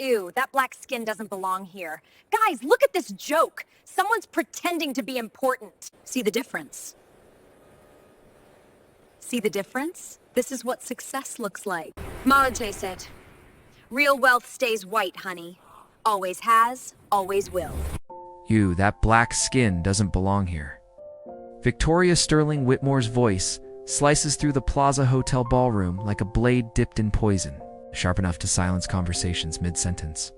Ew, that black skin doesn't belong here. Guys, look at this joke. Someone's pretending to be important. See the difference? See the difference? This is what success looks like. Malate said, real wealth stays white, honey. Always has, always will. Ew, that black skin doesn't belong here. Victoria Sterling Whitmore's voice slices through the Plaza Hotel ballroom like a blade dipped in poison, sharp enough to silence conversations mid-sentence.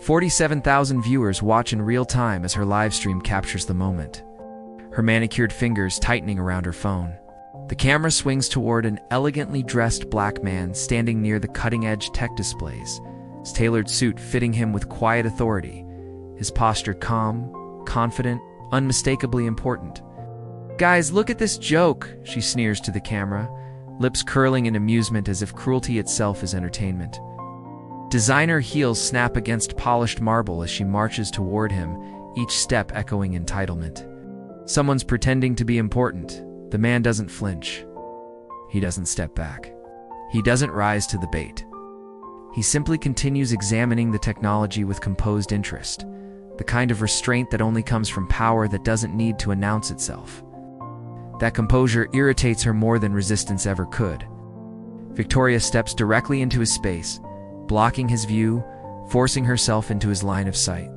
47,000 viewers watch in real time as her live stream captures the moment, her manicured fingers tightening around her phone. The camera swings toward an elegantly dressed black man standing near the cutting-edge tech displays, his tailored suit fitting him with quiet authority, his posture calm, confident, unmistakably important. "Guys, look at this joke," she sneers to the camera, lips curling in amusement as if cruelty itself is entertainment. Designer heels snap against polished marble as she marches toward him, each step echoing entitlement. Someone's pretending to be important. The man doesn't flinch. He doesn't step back. He doesn't rise to the bait. He simply continues examining the technology with composed interest, the kind of restraint that only comes from power that doesn't need to announce itself. That composure irritates her more than resistance ever could. Victoria steps directly into his space, blocking his view, forcing herself into his line of sight.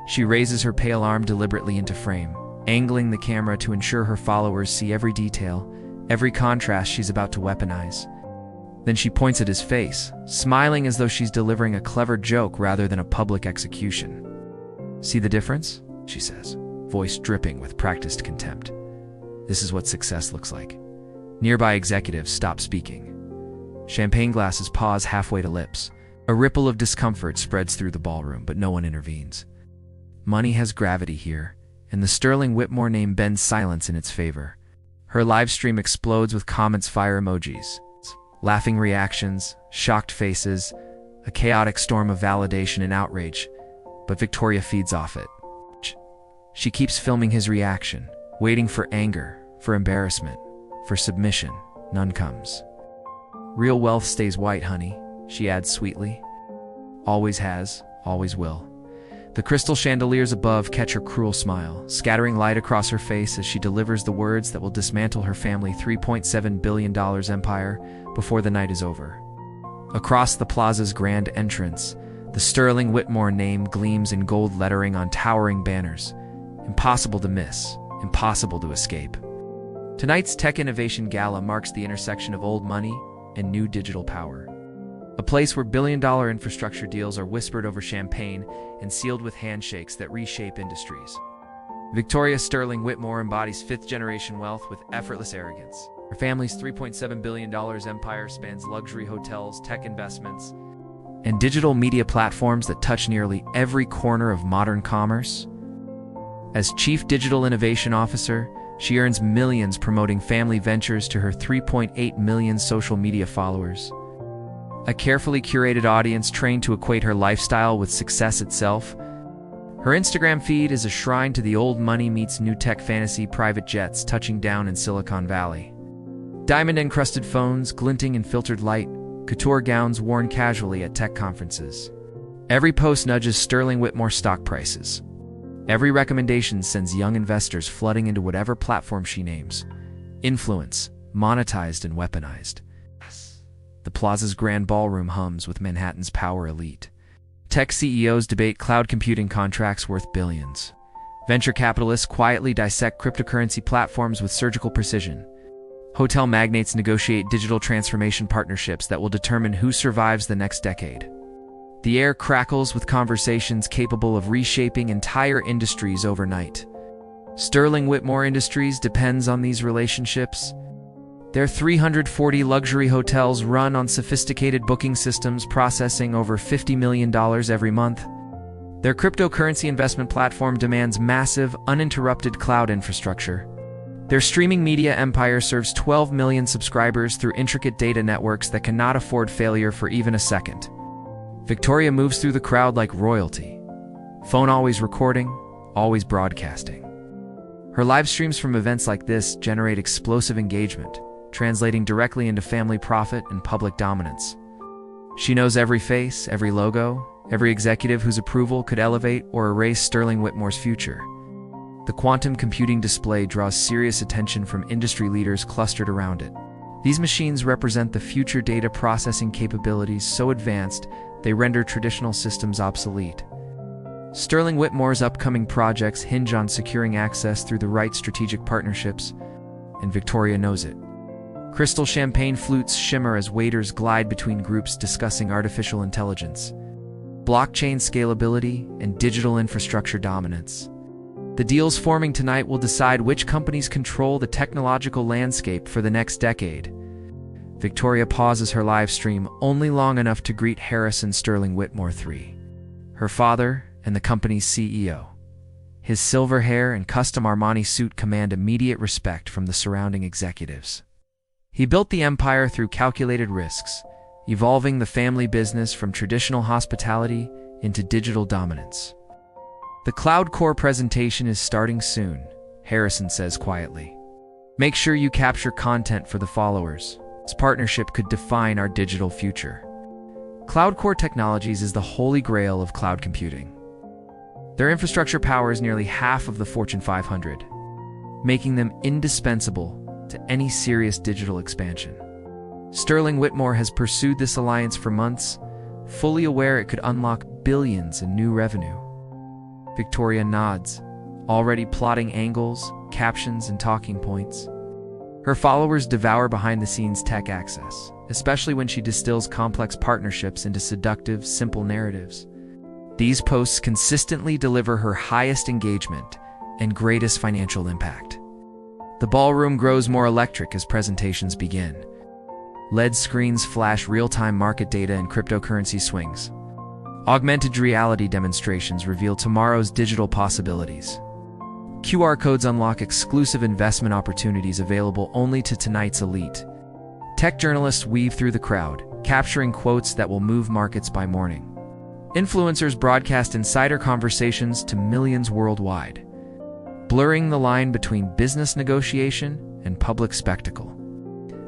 She raises her pale arm deliberately into frame, angling the camera to ensure her followers see every detail, every contrast she's about to weaponize. Then she points at his face, smiling as though she's delivering a clever joke rather than a public execution. "See the difference?" she says, voice dripping with practiced contempt. "This is what success looks like." Nearby executives stop speaking. Champagne glasses pause halfway to lips. A ripple of discomfort spreads through the ballroom, but no one intervenes. Money has gravity here, and the Sterling Whitmore name bends silence in its favor. Her live stream explodes with comments, fire emojis, laughing reactions, shocked faces, a chaotic storm of validation and outrage, but Victoria feeds off it. She keeps filming his reaction, waiting for anger, for embarrassment, for submission. None comes. "Real wealth stays white, honey," she adds sweetly. "Always has, always will." The crystal chandeliers above catch her cruel smile, scattering light across her face as she delivers the words that will dismantle her family $3.7 billion empire before the night is over. Across the plaza's grand entrance, the Sterling Whitmore name gleams in gold lettering on towering banners. Impossible to miss, impossible to escape. Tonight's Tech Innovation Gala marks the intersection of old money and new digital power. A place where billion-dollar infrastructure deals are whispered over champagne and sealed with handshakes that reshape industries. Victoria Sterling Whitmore embodies fifth-generation wealth with effortless arrogance. Her family's $3.7 billion empire spans luxury hotels, tech investments, and digital media platforms that touch nearly every corner of modern commerce. As Chief Digital Innovation Officer, she earns millions promoting family ventures to her 3.8 million social media followers. A carefully curated audience trained to equate her lifestyle with success itself. Her Instagram feed is a shrine to the old money meets new tech fantasy, private jets touching down in Silicon Valley. Diamond-encrusted phones glinting in filtered light, couture gowns worn casually at tech conferences. Every post nudges Sterling Whitmore stock prices. Every recommendation sends young investors flooding into whatever platform she names. Influence, monetized and weaponized. The plaza's grand ballroom hums with Manhattan's power elite. Tech CEOs debate cloud computing contracts worth billions. Venture capitalists quietly dissect cryptocurrency platforms with surgical precision. Hotel magnates negotiate digital transformation partnerships that will determine who survives the next decade. The air crackles with conversations capable of reshaping entire industries overnight. Sterling Whitmore Industries depends on these relationships. Their 340 luxury hotels run on sophisticated booking systems processing over $50 million every month. Their cryptocurrency investment platform demands massive, uninterrupted cloud infrastructure. Their streaming media empire serves 12 million subscribers through intricate data networks that cannot afford failure for even a second. Victoria moves through the crowd like royalty. Phone always recording, always broadcasting. Her live streams from events like this generate explosive engagement, translating directly into family profit and public dominance. She knows every face, every logo, every executive whose approval could elevate or erase Sterling Whitmore's future. The quantum computing display draws serious attention from industry leaders clustered around it. These machines represent the future data processing capabilities so advanced they render traditional systems obsolete. Sterling Whitmore's upcoming projects hinge on securing access through the right strategic partnerships, and Victoria knows it. Crystal champagne flutes shimmer as waiters glide between groups discussing artificial intelligence, blockchain scalability, and digital infrastructure dominance. The deals forming tonight will decide which companies control the technological landscape for the next decade. Victoria pauses her live stream only long enough to greet Harrison Sterling Whitmore III, her father and the company's CEO. His silver hair and custom Armani suit command immediate respect from the surrounding executives. He built the empire through calculated risks, evolving the family business from traditional hospitality into digital dominance. The Cloud Core presentation is starting soon, Harrison says quietly. Make sure you capture content for the followers. This partnership could define our digital future. Cloud Core Technologies is the holy grail of cloud computing. Their infrastructure powers nearly half of the Fortune 500, making them indispensable to any serious digital expansion. Sterling Whitmore has pursued this alliance for months, fully aware it could unlock billions in new revenue. Victoria nods, already plotting angles, captions, and talking points. Her followers devour behind-the-scenes tech access, especially when she distills complex partnerships into seductive, simple narratives. These posts consistently deliver her highest engagement and greatest financial impact. The ballroom grows more electric as presentations begin. LED screens flash real-time market data and cryptocurrency swings. Augmented reality demonstrations reveal tomorrow's digital possibilities. QR codes unlock exclusive investment opportunities available only to tonight's elite. Tech journalists weave through the crowd, capturing quotes that will move markets by morning. Influencers broadcast insider conversations to millions worldwide, blurring the line between business negotiation and public spectacle.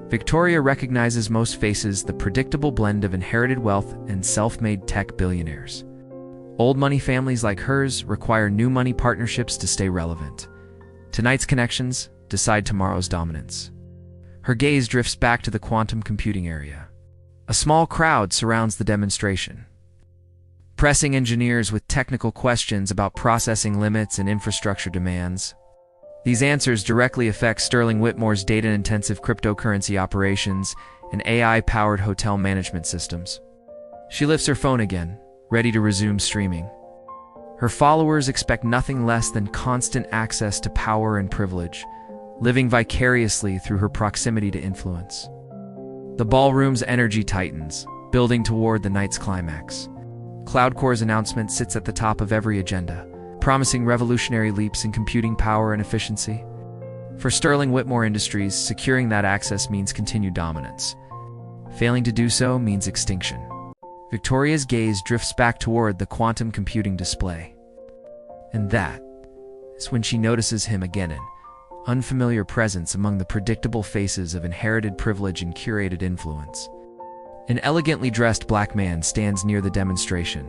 Victoria recognizes most faces the predictable blend of inherited wealth and self-made tech billionaires. Old money families like hers require new money partnerships to stay relevant. Tonight's connections decide tomorrow's dominance. Her gaze drifts back to the quantum computing area. A small crowd surrounds the demonstration, pressing engineers with technical questions about processing limits and infrastructure demands. These answers directly affect Sterling Whitmore's data-intensive cryptocurrency operations and AI-powered hotel management systems. She lifts her phone again, ready to resume streaming. Her followers expect nothing less than constant access to power and privilege, living vicariously through her proximity to influence. The ballroom's energy tightens, building toward the night's climax. CloudCore's announcement sits at the top of every agenda, promising revolutionary leaps in computing power and efficiency. For Sterling Whitmore Industries, securing that access means continued dominance. Failing to do so means extinction. Victoria's gaze drifts back toward the quantum computing display. And that is when she notices him again, an unfamiliar presence among the predictable faces of inherited privilege and curated influence. An elegantly dressed black man stands near the demonstration,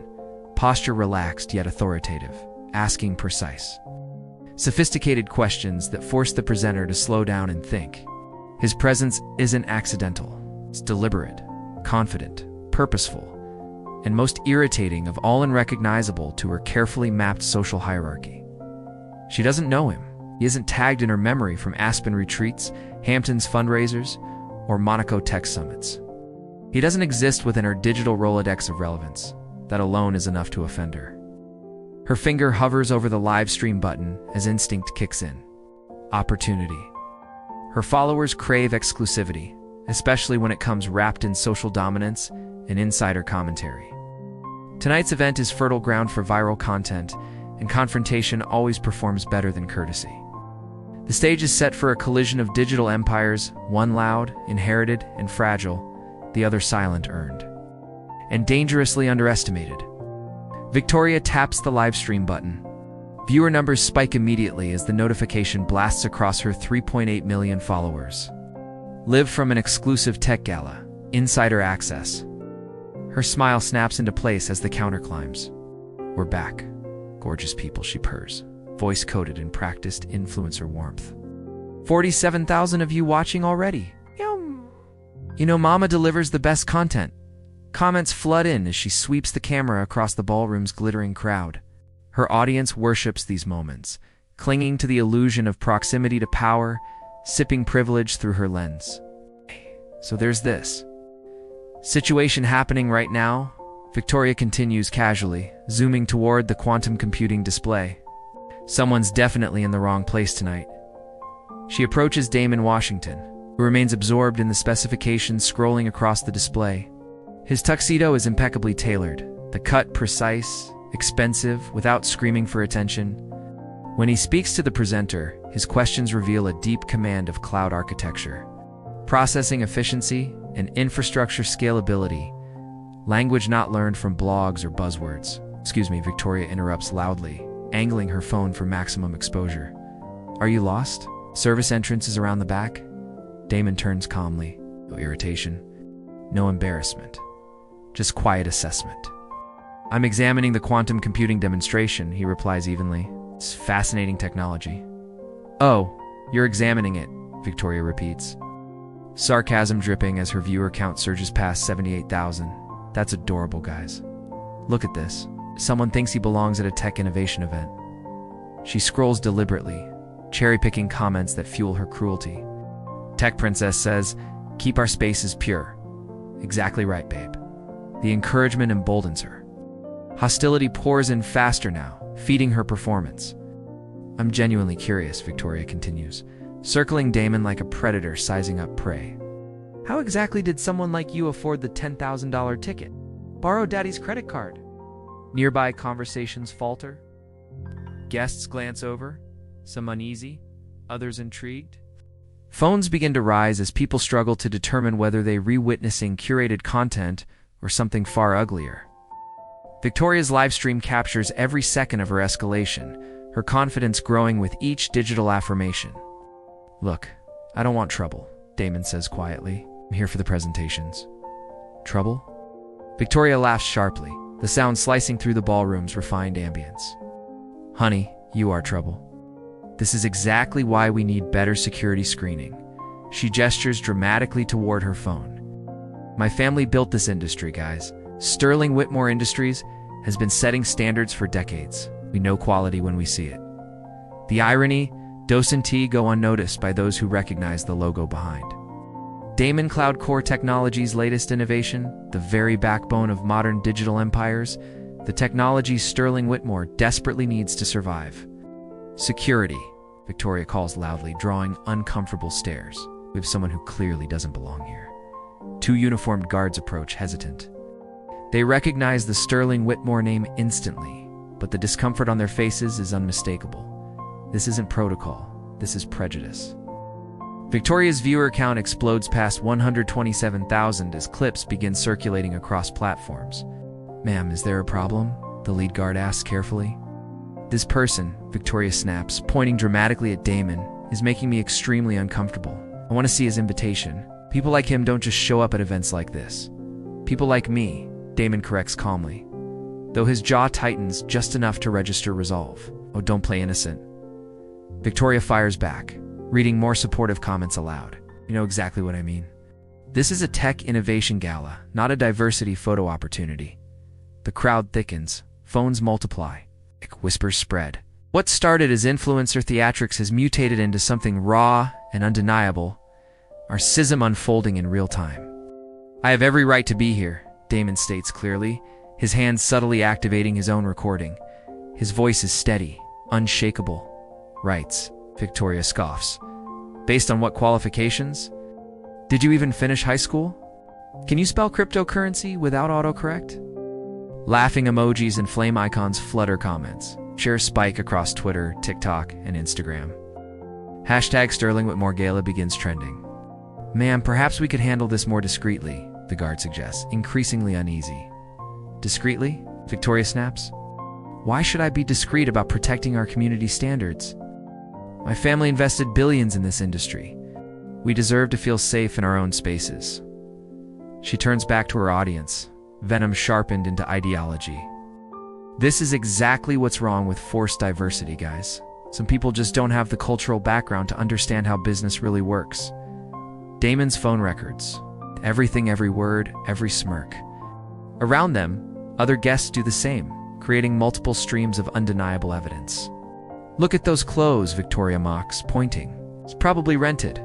posture relaxed yet authoritative, asking precise, sophisticated questions that force the presenter to slow down and think. His presence isn't accidental. It's deliberate, confident, purposeful, and most irritating of all unrecognizable to her carefully mapped social hierarchy. She doesn't know him. He isn't tagged in her memory from Aspen retreats, Hamptons fundraisers, or Monaco tech summits. He doesn't exist within her digital Rolodex of relevance. That alone is enough to offend her. Her finger hovers over the live stream button as instinct kicks in. Opportunity. Her followers crave exclusivity, especially when it comes wrapped in social dominance and insider commentary. Tonight's event is fertile ground for viral content, and confrontation always performs better than courtesy. The stage is set for a collision of digital empires, one loud, inherited, and fragile, the other silent, earned, and dangerously underestimated. Victoria taps the live stream button. Viewer numbers spike immediately as the notification blasts across her 3.8 million followers. Live from an exclusive tech gala, insider access. Her smile snaps into place as the counter climbs. We're back. Gorgeous people, she purrs, voice coated in practiced influencer warmth. 47,000 of you watching already. Yum. You know, Mama delivers the best content. Comments flood in as she sweeps the camera across the ballroom's glittering crowd. Her audience worships these moments, clinging to the illusion of proximity to power, sipping privilege through her lens. So there's this situation happening right now. Victoria continues casually, zooming toward the quantum computing display. Someone's definitely in the wrong place tonight. She approaches Damon Washington, who remains absorbed in the specifications scrolling across the display. His tuxedo is impeccably tailored, the cut precise, expensive, without screaming for attention. When he speaks to the presenter, his questions reveal a deep command of cloud architecture, processing efficiency, and infrastructure scalability, language not learned from blogs or buzzwords. Excuse me, Victoria interrupts loudly, angling her phone for maximum exposure. Are you lost? Service entrance is around the back. Damon turns calmly. No irritation, no embarrassment, just quiet assessment. I'm examining the quantum computing demonstration, he replies evenly. It's fascinating technology. Oh, you're examining it, Victoria repeats, sarcasm dripping as her viewer count surges past 78,000. That's adorable, guys. Look at this. Someone thinks he belongs at a tech innovation event. She scrolls deliberately, cherry-picking comments that fuel her cruelty. Tech Princess says, keep our spaces pure. Exactly right, babe. The encouragement emboldens her. Hostility pours in faster now, feeding her performance. I'm genuinely curious, Victoria continues, circling Damon like a predator sizing up prey. How exactly did someone like you afford the $10,000 ticket? Borrow Daddy's credit card. Nearby conversations falter. Guests glance over, some uneasy, others intrigued. Phones begin to rise as people struggle to determine whether they're re-witnessing curated content or something far uglier. Victoria's livestream captures every second of her escalation, her confidence growing with each digital affirmation. Look, I don't want trouble, Damon says quietly. I'm here for the presentations. Trouble? Victoria laughs sharply, the sound slicing through the ballroom's refined ambience. Honey, you are trouble. This is exactly why we need better security screening. She gestures dramatically toward her phone. My family built this industry, guys. Sterling Whitmore Industries has been setting standards for decades. We know quality when we see it. The irony, Dose and Tea go unnoticed by those who recognize the logo behind. Damon Cloud Core Technologies' latest innovation, the very backbone of modern digital empires, the technology Sterling Whitmore desperately needs to survive. Security, Victoria calls loudly, drawing uncomfortable stares. We have someone who clearly doesn't belong here. Two uniformed guards approach, hesitant. They recognize the Sterling Whitmore name instantly, but the discomfort on their faces is unmistakable. This isn't protocol, this is prejudice. Victoria's viewer count explodes past 127,000 as clips begin circulating across platforms. Ma'am, is there a problem? The lead guard asks carefully. This person, Victoria snaps, pointing dramatically at Damon, is making me extremely uncomfortable. I want to see his invitation. People like him don't just show up at events like this. People like me, Damon corrects calmly, though his jaw tightens just enough to register resolve. Oh, don't play innocent. Victoria fires back, reading more supportive comments aloud. You know exactly what I mean. This is a tech innovation gala, not a diversity photo opportunity. The crowd thickens, phones multiply, whispers spread. What started as influencer theatrics has mutated into something raw and undeniable, our schism unfolding in real time. I have every right to be here, Damon states clearly, his hand subtly activating his own recording. His voice is steady, unshakable. Writes, Victoria scoffs. Based on what qualifications? Did you even finish high school? Can you spell cryptocurrency without autocorrect? Laughing emojis and flame icons flutter comments. Shares spike across Twitter, TikTok, and Instagram. Hashtag Sterling Whitmore Gala begins trending. Ma'am, perhaps we could handle this more discreetly, the guard suggests, increasingly uneasy. Discreetly? Victoria snaps. Why should I be discreet about protecting our community standards? My family invested billions in this industry. We deserve to feel safe in our own spaces. She turns back to her audience, venom sharpened into ideology. This is exactly what's wrong with forced diversity, guys. Some people just don't have the cultural background to understand how business really works. Damon's phone records. Everything, every word, every smirk. Around them, other guests do the same, creating multiple streams of undeniable evidence. Look at those clothes, Victoria mocks, pointing. It's probably rented.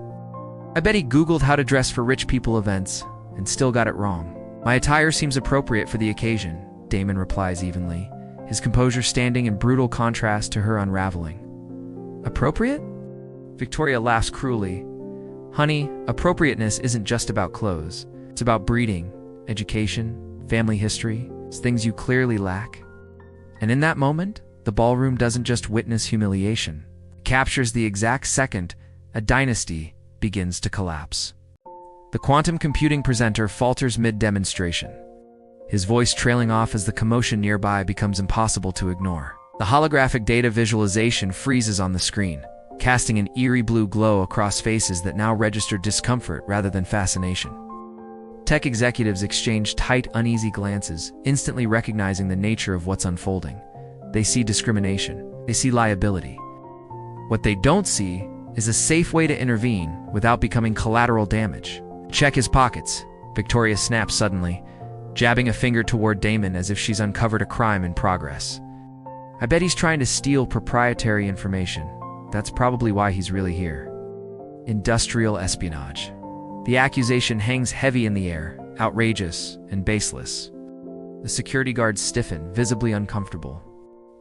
I bet he Googled how to dress for rich people events and still got it wrong. My attire seems appropriate for the occasion, Damon replies evenly, his composure standing in brutal contrast to her unraveling. Appropriate? Victoria laughs cruelly. Honey, appropriateness isn't just about clothes. It's about breeding, education, family history. It's things you clearly lack. And in that moment, the ballroom doesn't just witness humiliation. It captures the exact second a dynasty begins to collapse. The quantum computing presenter falters mid-demonstration, his voice trailing off as the commotion nearby becomes impossible to ignore. The holographic data visualization freezes on the screen, casting an eerie blue glow across faces that now register discomfort rather than fascination. Tech executives exchange tight, uneasy glances, instantly recognizing the nature of what's unfolding. They see discrimination. They see liability. What they don't see is a safe way to intervene without becoming collateral damage. Check his pockets, Victoria snaps suddenly, jabbing a finger toward Damon as if she's uncovered a crime in progress. I bet he's trying to steal proprietary information. That's probably why he's really here. Industrial espionage. The accusation hangs heavy in the air, outrageous and baseless. The security guards stiffen, visibly uncomfortable.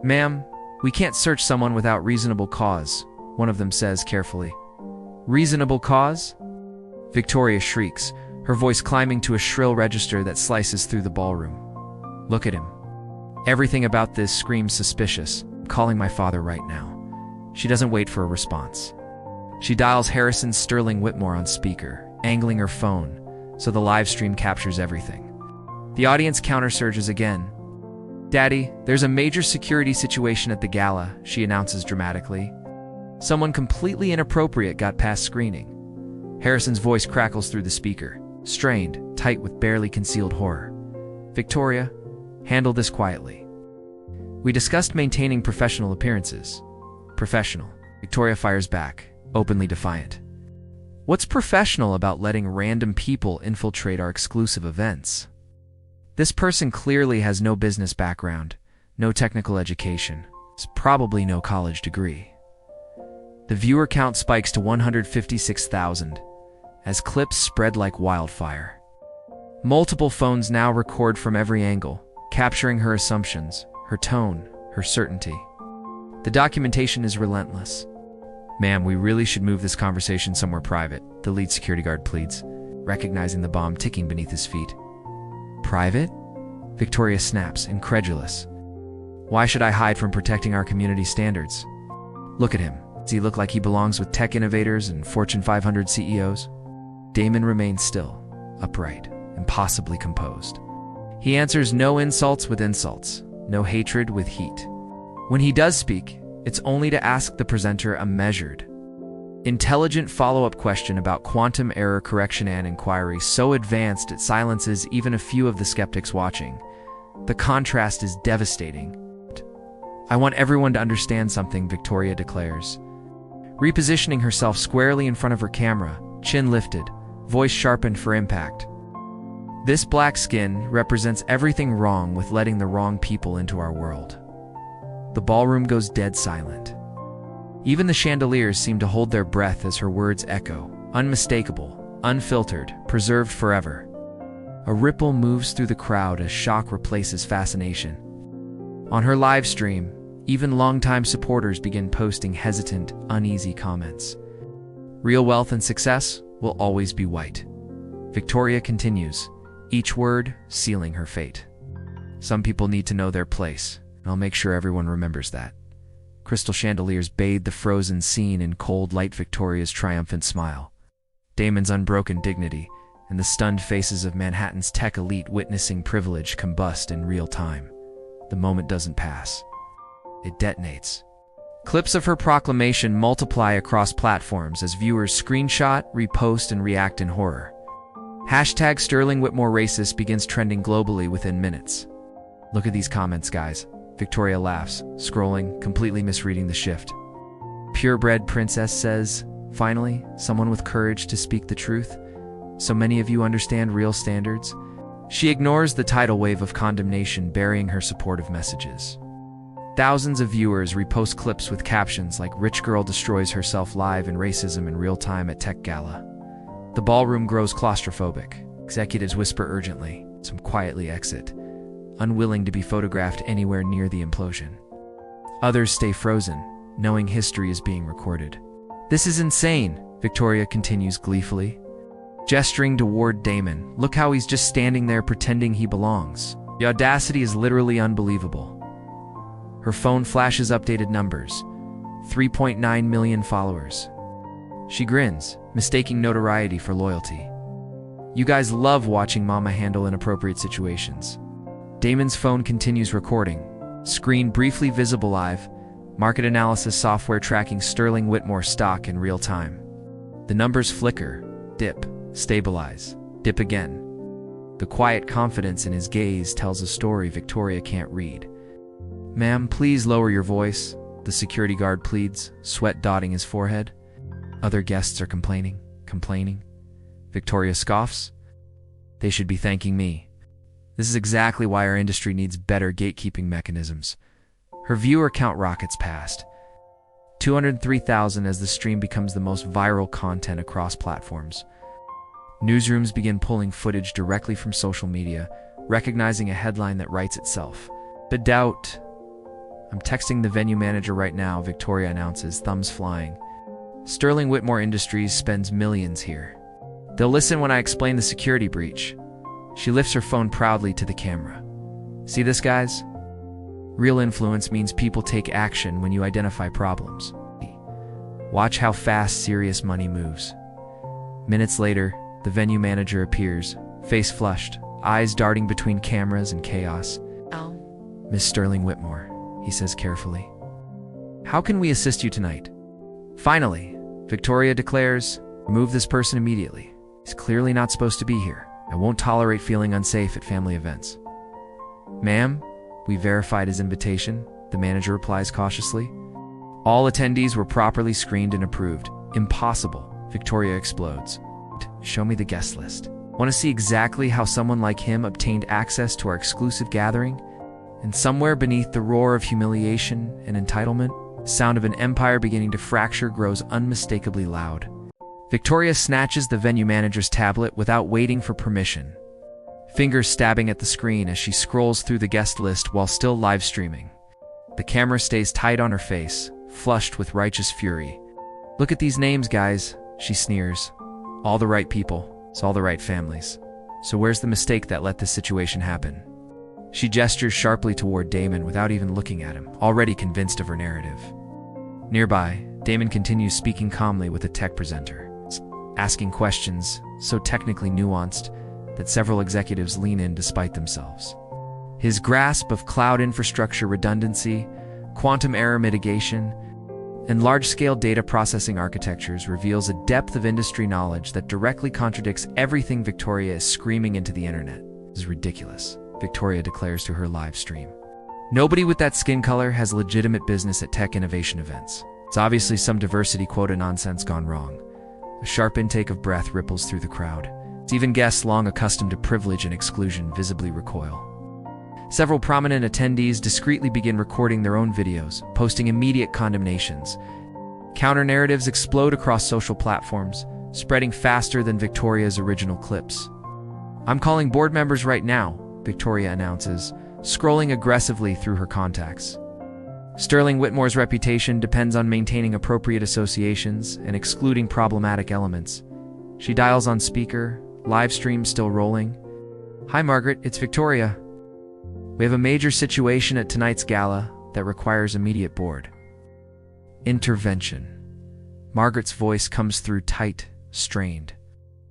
Ma'am, we can't search someone without reasonable cause, one of them says carefully. Reasonable cause? Victoria shrieks, her voice climbing to a shrill register that slices through the ballroom. Look at him. Everything about this screams suspicious. I'm calling my father right now. She doesn't wait for a response. She dials Harrison Sterling Whitmore on speaker, angling her phone so the live stream captures everything. The audience countersurges again. Daddy, there's a major security situation at the gala, she announces dramatically. Someone completely inappropriate got past screening. Harrison's voice crackles through the speaker, strained, tight with barely concealed horror. Victoria, handle this quietly. We discussed maintaining professional appearances. Professional. Victoria fires back, openly defiant. What's professional about letting random people infiltrate our exclusive events? This person clearly has no business background, no technical education, probably no college degree. The viewer count spikes to 156,000 as clips spread like wildfire. Multiple phones now record from every angle, capturing her assumptions, her tone, her certainty. The documentation is relentless. Ma'am, we really should move this conversation somewhere private, the lead security guard pleads, recognizing the bomb ticking beneath his feet. Private? Victoria snaps, incredulous. Why should I hide from protecting our community standards? Look at him. Does he look like he belongs with tech innovators and Fortune 500 CEOs? Damon remains still, upright, impossibly composed. He answers no insults with insults, no hatred with heat. When he does speak, it's only to ask the presenter a measured, intelligent follow-up question about quantum error correction and inquiry so advanced it silences even a few of the skeptics watching. The contrast is devastating. I want everyone to understand something, Victoria declares. Repositioning herself squarely in front of her camera, chin lifted, voice sharpened for impact. This black skin represents everything wrong with letting the wrong people into our world. The ballroom goes dead silent. Even the chandeliers seem to hold their breath as her words echo, unmistakable, unfiltered, preserved forever. A ripple moves through the crowd as shock replaces fascination. On her live stream, even longtime supporters begin posting hesitant, uneasy comments. Real wealth and success will always be white. Victoria continues, each word sealing her fate. Some people need to know their place, and I'll make sure everyone remembers that. Crystal chandeliers bathe the frozen scene in cold light. Victoria's triumphant smile, Damon's unbroken dignity, and the stunned faces of Manhattan's tech elite witnessing privilege combust in real time. The moment doesn't pass. It detonates. Clips of her proclamation multiply across platforms as viewers screenshot, repost, and react in horror. Hashtag Sterling Whitmore racist begins trending globally within minutes. Look at these comments, guys. Victoria laughs, scrolling, completely misreading the shift. Purebred Princess says, finally, someone with courage to speak the truth. So many of you understand real standards. She ignores the tidal wave of condemnation burying her supportive messages. Thousands of viewers repost clips with captions like "Rich girl destroys herself live in racism in real time at tech gala." The ballroom grows claustrophobic. Executives whisper urgently. Some quietly exit, unwilling to be photographed anywhere near the implosion. Others stay frozen, knowing history is being recorded. "This is insane," Victoria continues gleefully, gesturing toward Damon. "Look how he's just standing there pretending he belongs. The audacity is literally unbelievable." Her phone flashes updated numbers. 3.9 million followers. She grins, mistaking notoriety for loyalty. You guys love watching Mama handle inappropriate situations. Damon's phone continues recording. Screen briefly visible live. Market analysis software tracking Sterling Whitmore stock in real time. The numbers flicker, dip, stabilize, dip again. The quiet confidence in his gaze tells a story Victoria can't read. "Ma'am, please lower your voice," the security guard pleads, sweat dotting his forehead. Other guests are complaining. Victoria scoffs. "They should be thanking me. This is exactly why our industry needs better gatekeeping mechanisms." Her viewer count rockets past 203,000 as the stream becomes the most viral content across platforms. Newsrooms begin pulling footage directly from social media, recognizing a headline that writes itself. "The doubt." "I'm texting the venue manager right now," Victoria announces, thumbs flying. "Sterling Whitmore Industries spends millions here. They'll listen when I explain the security breach." She lifts her phone proudly to the camera. "See this, guys? Real influence means people take action when you identify problems. Watch how fast serious money moves." Minutes later, the venue manager appears, face flushed, eyes darting between cameras and chaos. Oh. "Miss Sterling Whitmore," he says carefully. "How can we assist you tonight?" Finally, Victoria declares, "Remove this person immediately. He's clearly not supposed to be here. I won't tolerate feeling unsafe at family events." "Ma'am, we verified his invitation," the manager replies cautiously. "All attendees were properly screened and approved." "Impossible," Victoria explodes. "Show me the guest list. Want to see exactly how someone like him obtained access to our exclusive gathering?" And somewhere beneath the roar of humiliation and entitlement, the sound of an empire beginning to fracture grows unmistakably loud. Victoria snatches the venue manager's tablet without waiting for permission, fingers stabbing at the screen as she scrolls through the guest list while still live streaming. The camera stays tight on her face, flushed with righteous fury. "Look at these names, guys," she sneers. "All the right people, it's all the right families. So where's the mistake that let this situation happen?" She gestures sharply toward Damon without even looking at him, already convinced of her narrative. Nearby, Damon continues speaking calmly with a tech presenter, asking questions so technically nuanced that several executives lean in despite themselves. His grasp of cloud infrastructure redundancy, quantum error mitigation, and large-scale data processing architectures reveals a depth of industry knowledge that directly contradicts everything Victoria is screaming into the internet. "This is ridiculous," Victoria declares to her live stream. "Nobody with that skin color has legitimate business at tech innovation events. It's obviously some diversity quota nonsense gone wrong." A sharp intake of breath ripples through the crowd. It's even guests long accustomed to privilege and exclusion visibly recoil. Several prominent attendees discreetly begin recording their own videos, posting immediate condemnations. Counter-narratives explode across social platforms, spreading faster than Victoria's original clips. "I'm calling board members right now," Victoria announces, scrolling aggressively through her contacts. Sterling Whitmore's reputation depends on maintaining appropriate associations and excluding problematic elements. She dials on speaker, live stream still rolling. "Hi Margaret, it's Victoria. We have a major situation at tonight's gala that requires immediate board." Intervention. Margaret's voice comes through tight, strained.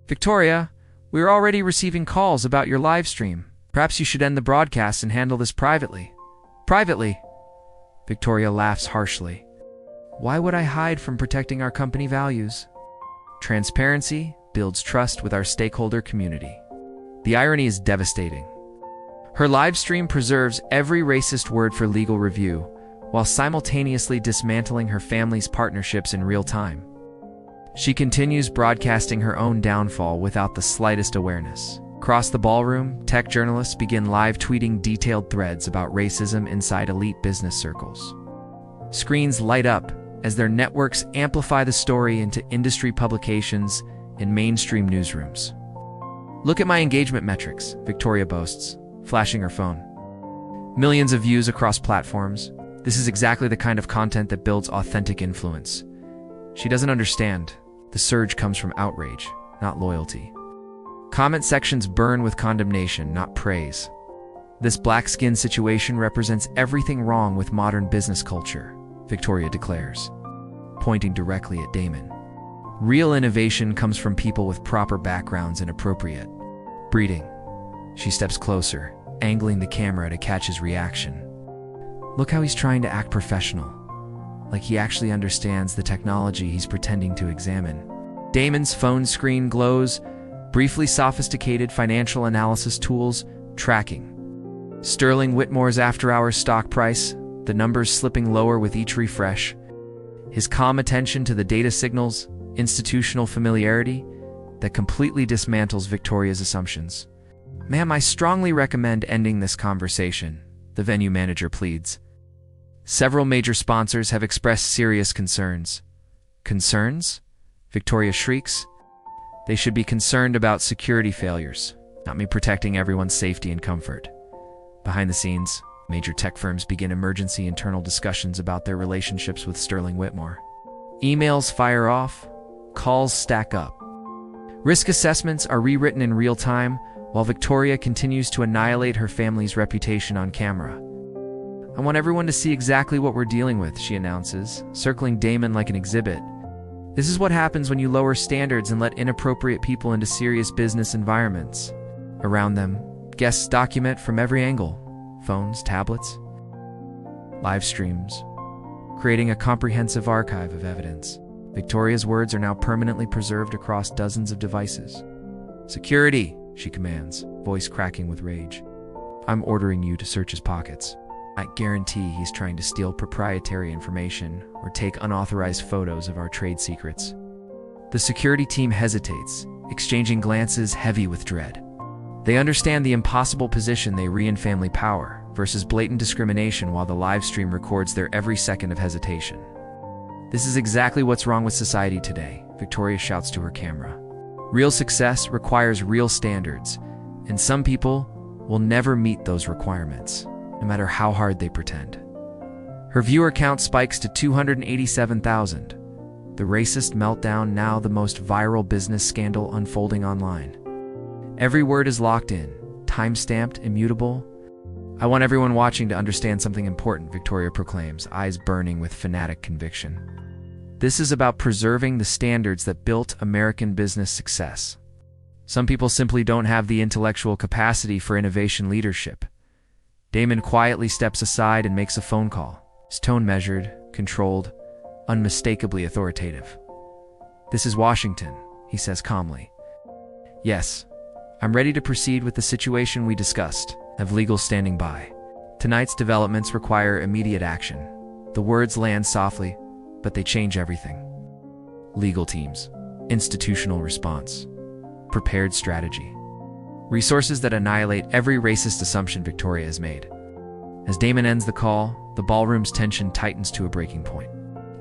"Victoria, we are already receiving calls about your live stream. Perhaps you should end the broadcast and handle this privately." "Privately?" Victoria laughs harshly. "Why would I hide from protecting our company values? Transparency, builds trust with our stakeholder community. The irony is devastating. Her live stream preserves every racist word for legal review, while simultaneously dismantling her family's partnerships in real time. She continues broadcasting her own downfall without the slightest awareness. Across the ballroom, tech journalists begin live tweeting detailed threads about racism inside elite business circles. Screens light up as their networks amplify the story into industry publications and mainstream newsrooms. "Look at my engagement metrics," Victoria boasts, flashing her phone. "Millions of views across platforms. This is exactly the kind of content that builds authentic influence." She doesn't understand. The surge comes from outrage, not loyalty. Comment sections burn with condemnation, not praise. "This black skin situation represents everything wrong with modern business culture," Victoria declares, pointing directly at Damon. "Real innovation comes from people with proper backgrounds and appropriate breeding." She steps closer, angling the camera to catch his reaction. Look how he's trying to act professional, like he actually understands the technology he's pretending to examine. Damon's phone screen glows, briefly sophisticated financial analysis tools tracking Sterling Whitmore's after-hours stock price, the numbers slipping lower with each refresh. His calm attention to the data signals institutional familiarity that completely dismantles Victoria's assumptions. "Ma'am, I strongly recommend ending this conversation," the venue manager pleads. Several major sponsors have expressed serious concerns. Concerns? Victoria shrieks. "They should be concerned about security failures, not me protecting everyone's safety and comfort." Behind the scenes, major tech firms begin emergency internal discussions about their relationships with Sterling Whitmore. Emails fire off, calls stack up. Risk assessments are rewritten in real time, while Victoria continues to annihilate her family's reputation on camera. "I want everyone to see exactly what we're dealing with," she announces, circling Damon like an exhibit. "This is what happens when you lower standards and let inappropriate people into serious business environments." Around them, guests document from every angle: phones, tablets, live streams, creating a comprehensive archive of evidence. Victoria's words are now permanently preserved across dozens of devices. "Security," she commands, voice cracking with rage. "I'm ordering you to search his pockets. I guarantee he's trying to steal proprietary information or take unauthorized photos of our trade secrets." The security team hesitates, exchanging glances heavy with dread. They understand the impossible position they re in family power versus blatant discrimination while the live stream records their every second of hesitation. "This is exactly what's wrong with society today," Victoria shouts to her camera. "Real success requires real standards, and some people will never meet those requirements, no matter how hard they pretend." Her viewer count spikes to 287,000. The racist meltdown now the most viral business scandal unfolding online. Every word is locked in, time-stamped, immutable. "I want everyone watching to understand something important," Victoria proclaims, eyes burning with fanatic conviction. "This is about preserving the standards that built American business success. Some people simply don't have the intellectual capacity for innovation leadership." Damon quietly steps aside and makes a phone call, his tone measured, controlled, unmistakably authoritative. "This is Washington," he says calmly. "Yes, I'm ready to proceed with the situation we discussed. Have legal standing by. Tonight's developments require immediate action." The words land softly, but they change everything. Legal teams, institutional response, prepared strategy. Resources that annihilate every racist assumption Victoria has made. As Damon ends the call, the ballroom's tension tightens to a breaking point.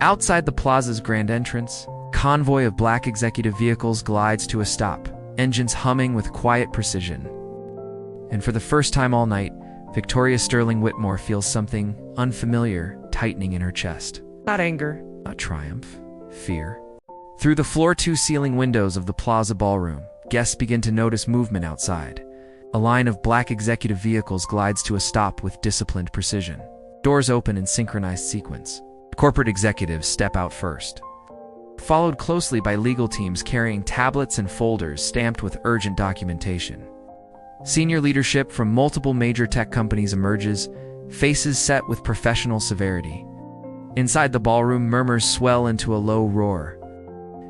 Outside the plaza's grand entrance, a convoy of black executive vehicles glides to a stop, engines humming with quiet precision. And for the first time all night, Victoria Sterling Whitmore feels something unfamiliar tightening in her chest. Not anger, not triumph, fear. Through the floor-to-ceiling windows of the plaza ballroom, guests begin to notice movement outside. A line of black executive vehicles glides to a stop with disciplined precision. Doors open in synchronized sequence. Corporate executives step out first, followed closely by legal teams carrying tablets and folders stamped with urgent documentation. Senior leadership from multiple major tech companies emerges, faces set with professional severity. Inside the ballroom, murmurs swell into a low roar.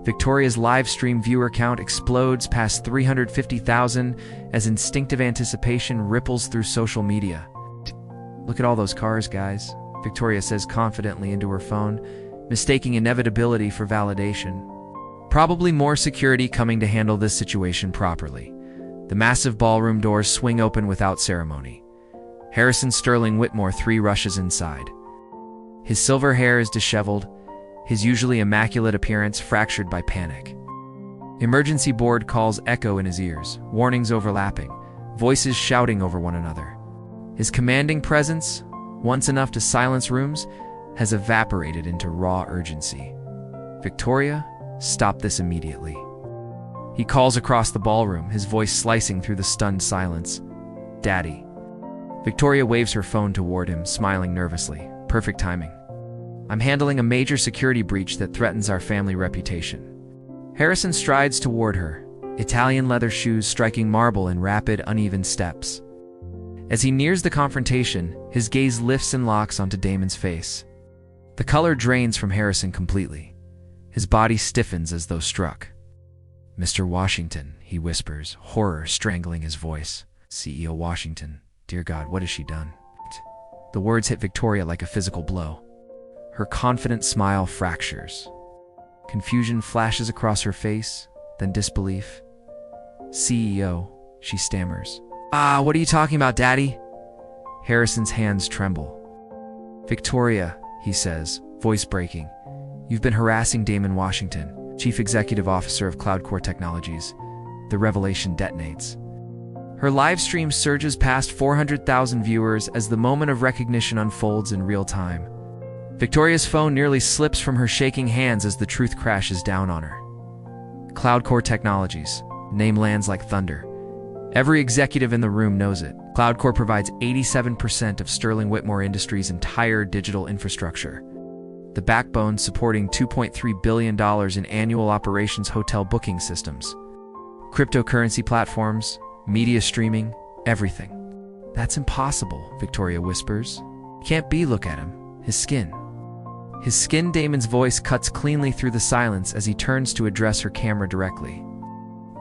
Victoria's live stream viewer count explodes past 350,000 as instinctive anticipation ripples through social media. "Look at all those cars, guys," Victoria says confidently into her phone, mistaking inevitability for validation. Probably more security coming to handle this situation properly. The massive ballroom doors swing open without ceremony. Harrison Sterling Whitmore rushes inside. His silver hair is disheveled, his usually immaculate appearance fractured by panic. Emergency board calls echo in his ears, warnings overlapping, voices shouting over one another. His commanding presence, once enough to silence rooms, has evaporated into raw urgency. "Victoria, stop this immediately." He calls across the ballroom, his voice slicing through the stunned silence. "Daddy." Victoria waves her phone toward him, smiling nervously. Perfect timing. "I'm handling a major security breach that threatens our family reputation." Harrison strides toward her, Italian leather shoes striking marble in rapid, uneven steps. As he nears the confrontation, his gaze lifts and locks onto Damon's face. The color drains from Harrison completely. His body stiffens as though struck. "Mr. Washington," he whispers, horror strangling his voice. "CEO Washington, dear God, what has she done?" The words hit Victoria like a physical blow. Her confident smile fractures. Confusion flashes across her face, then disbelief. "CEO," she stammers. What are you talking about, Daddy?" Harrison's hands tremble. "Victoria," he says, voice breaking, "you've been harassing Damon Washington, Chief Executive Officer of CloudCore Technologies." The revelation detonates. Her live stream surges past 400,000 viewers as the moment of recognition unfolds in real time. Victoria's phone nearly slips from her shaking hands as the truth crashes down on her. CloudCore Technologies. Name lands like thunder. Every executive in the room knows it. CloudCore provides 87% of Sterling Whitmore Industries' entire digital infrastructure. The backbone supporting $2.3 billion in annual operations hotel booking systems. Cryptocurrency platforms, media streaming, everything. "That's impossible," Victoria whispers. "Can't be, look at him. His skin." His skin, Damon's voice cuts cleanly through the silence as he turns to address her camera directly.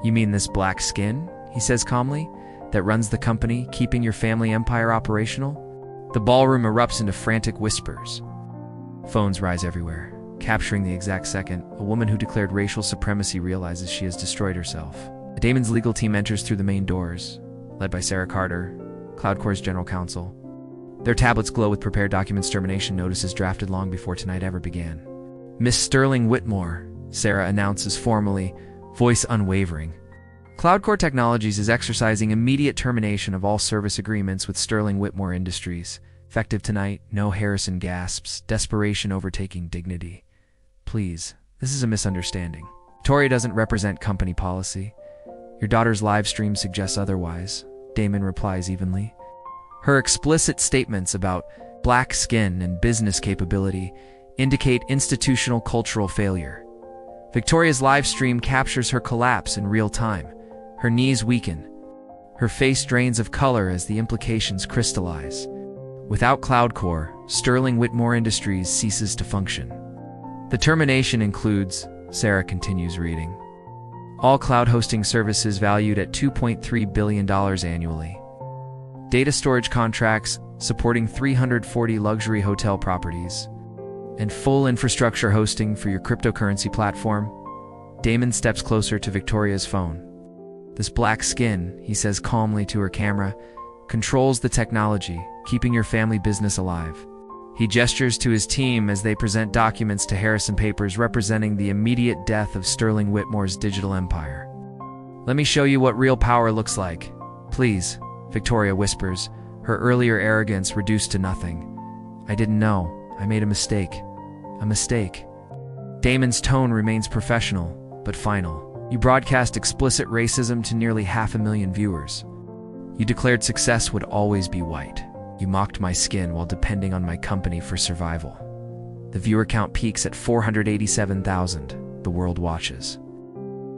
"You mean this black skin?" he says calmly, "that runs the company, keeping your family empire operational?" The ballroom erupts into frantic whispers. Phones rise everywhere. Capturing the exact second, a woman who declared racial supremacy realizes she has destroyed herself. Damon's legal team enters through the main doors, led by Sarah Carter, CloudCore's general counsel. Their tablets glow with prepared documents, termination notices drafted long before tonight ever began. "Miss Sterling Whitmore," Sarah announces formally, voice unwavering. CloudCore Technologies is exercising immediate termination of all service agreements with Sterling Whitmore Industries. Effective tonight, no Harrison gasps, desperation overtaking dignity. "Please, this is a misunderstanding. Victoria doesn't represent company policy. Your daughter's live stream suggests otherwise," Damon replies evenly. Her explicit statements about black skin and business capability indicate institutional cultural failure. Victoria's live stream captures her collapse in real time. Her knees weaken. Her face drains of color as the implications crystallize. Without CloudCore, Sterling Whitmore Industries ceases to function. The termination includes, Sarah continues reading, all cloud hosting services valued at $2.3 billion annually. Data storage contracts supporting 340 luxury hotel properties. And full infrastructure hosting for your cryptocurrency platform. Damon steps closer to Victoria's phone. "This black skin," he says calmly to her camera, "controls the technology, keeping your family business alive." He gestures to his team as they present documents to Harrison Papers representing the immediate death of Sterling Whitmore's digital empire. "Let me show you what real power looks like. Please," Victoria whispers, her earlier arrogance reduced to nothing. "I didn't know. I made a mistake. A mistake." Damon's tone remains professional, but final. "You broadcast explicit racism to nearly 500,000 viewers. You declared success would always be white. You mocked my skin while depending on my company for survival. The viewer count peaks at 487,000. The world watches.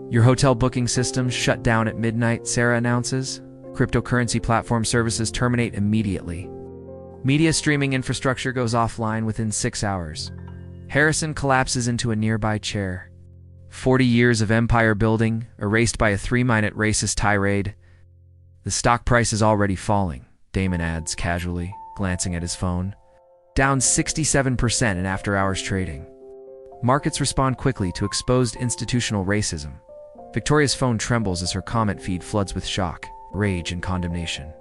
Your hotel booking systems shut down at midnight," Sarah announces. "Cryptocurrency platform services terminate immediately. Media streaming infrastructure goes offline within 6 hours." Harrison collapses into a nearby chair. 40 years of empire building, erased by a 3-minute racist tirade. The stock price is already falling, Damon adds casually, glancing at his phone. Down 67% in after-hours trading. Markets respond quickly to exposed institutional racism. Victoria's phone trembles as her comment feed floods with shock, rage, and condemnation.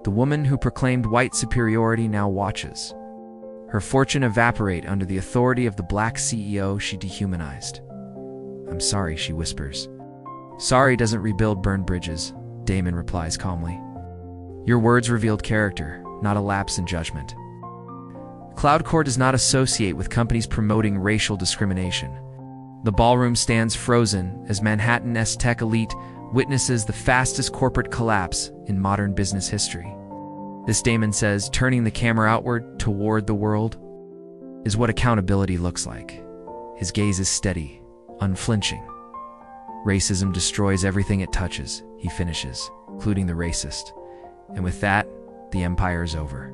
The woman who proclaimed white superiority now watches. Her fortune evaporate under the authority of the black CEO she dehumanized. "I'm sorry," she whispers. "Sorry doesn't rebuild burned bridges," Damon replies calmly. "Your words revealed character, not a lapse in judgment." CloudCore does not associate with companies promoting racial discrimination. The ballroom stands frozen as Manhattan's tech elite witnesses the fastest corporate collapse in modern business history. This, Damon says, turning the camera outward toward the world, is what accountability looks like. His gaze is steady, unflinching. "Racism destroys everything it touches," he finishes, including the racist. And with that, the empire is over.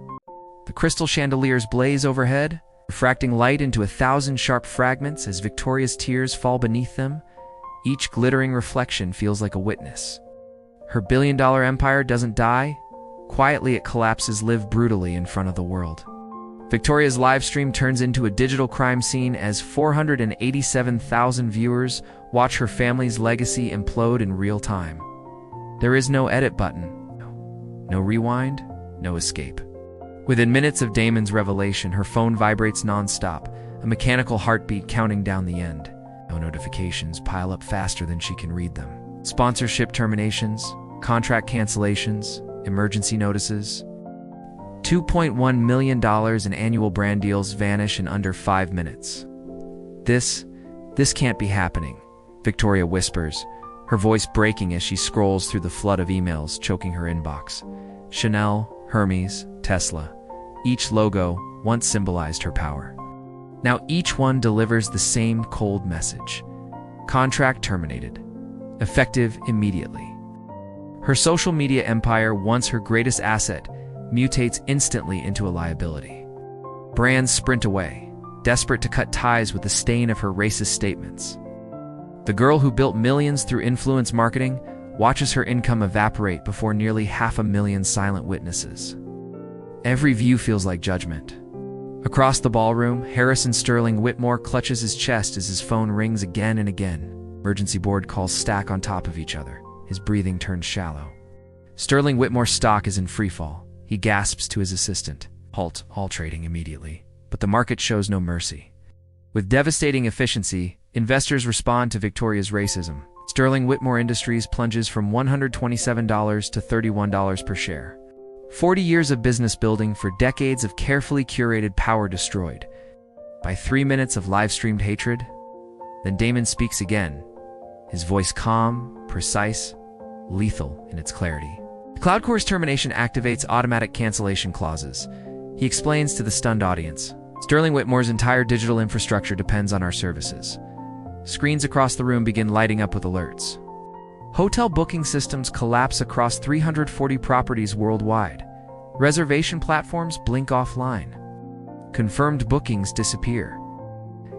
The crystal chandeliers blaze overhead, refracting light into 1,000 sharp fragments as Victoria's tears fall beneath them. Each glittering reflection feels like a witness. Her billion-dollar empire doesn't die. Quietly, it collapses, live brutally in front of the world. Victoria's live stream turns into a digital crime scene as 487,000 viewers watch her family's legacy implode in real time. There is no edit button, no rewind, no escape. Within minutes of Damon's revelation, her phone vibrates nonstop, a mechanical heartbeat counting down the end. No notifications pile up faster than she can read them. Sponsorship terminations, contract cancellations, emergency notices. $2.1 million in annual brand deals vanish in under 5 minutes. This can't be happening, Victoria whispers, her voice breaking as she scrolls through the flood of emails choking her inbox. Chanel, Hermes, Tesla. Each logo once symbolized her power. Now each one delivers the same cold message. Contract terminated. Effective immediately. Her social media empire, once her greatest asset, mutates instantly into a liability. Brands sprint away, desperate to cut ties with the stain of her racist statements. The girl who built millions through influence marketing watches her income evaporate before nearly 500,000 silent witnesses. Every view feels like judgment. Across the ballroom, Harrison Sterling Whitmore clutches his chest as his phone rings again and again. Emergency board calls stack on top of each other. His breathing turns shallow. Sterling Whitmore's stock is in freefall. He gasps to his assistant, "Halt all trading immediately." But the market shows no mercy. With devastating efficiency, investors respond to Victoria's racism. Sterling Whitmore Industries plunges from $127 to $31 per share. 40 years of business building for decades of carefully curated power destroyed. By 3 minutes of live-streamed hatred? Then Damon speaks again, his voice calm, precise, lethal in its clarity. CloudCore's termination activates automatic cancellation clauses. He explains to the stunned audience, "Sterling Whitmore's entire digital infrastructure depends on our services." Screens across the room begin lighting up with alerts. Hotel booking systems collapse across 340 properties worldwide. Reservation platforms blink offline. Confirmed bookings disappear.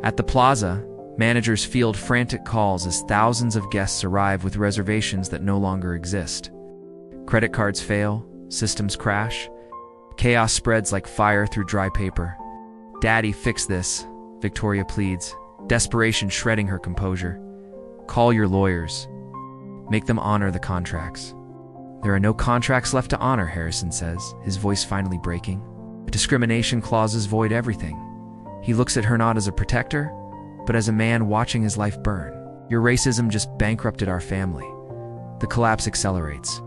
At the plaza, managers field frantic calls as thousands of guests arrive with reservations that no longer exist. Credit cards fail, systems crash. Chaos spreads like fire through dry paper. "Daddy, fix this," Victoria pleads, desperation shredding her composure. "Call your lawyers. Make them honor the contracts." "There are no contracts left to honor," Harrison says, his voice finally breaking. "The discrimination clauses void everything." He looks at her not as a protector, but as a man watching his life burn. "Your racism just bankrupted our family." The collapse accelerates.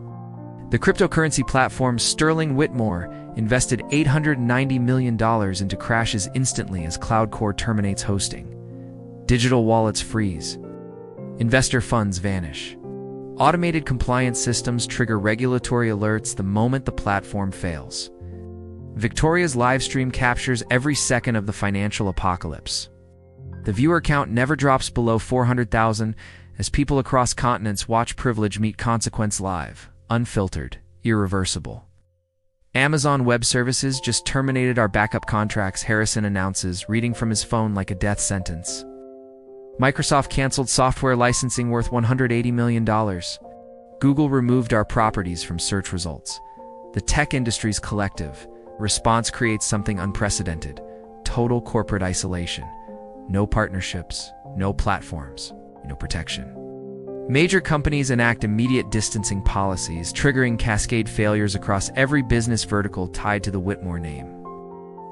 The cryptocurrency platform Sterling Whitmore invested $890 million into crashes instantly as CloudCore terminates hosting. Digital wallets freeze. Investor funds vanish. Automated compliance systems trigger regulatory alerts the moment the platform fails. Victoria's livestream captures every second of the financial apocalypse. The viewer count never drops below 400,000 as people across continents watch privilege meet consequence live, unfiltered, irreversible. Amazon Web Services just terminated our backup contracts, Harrison announces, reading from his phone like a death sentence. Microsoft canceled software licensing worth $180 million. Google removed our properties from search results. The tech industry's collective response creates something unprecedented: total corporate isolation. No partnerships, no platforms, no protection. Major companies enact immediate distancing policies, triggering cascade failures across every business vertical tied to the Whitmore name.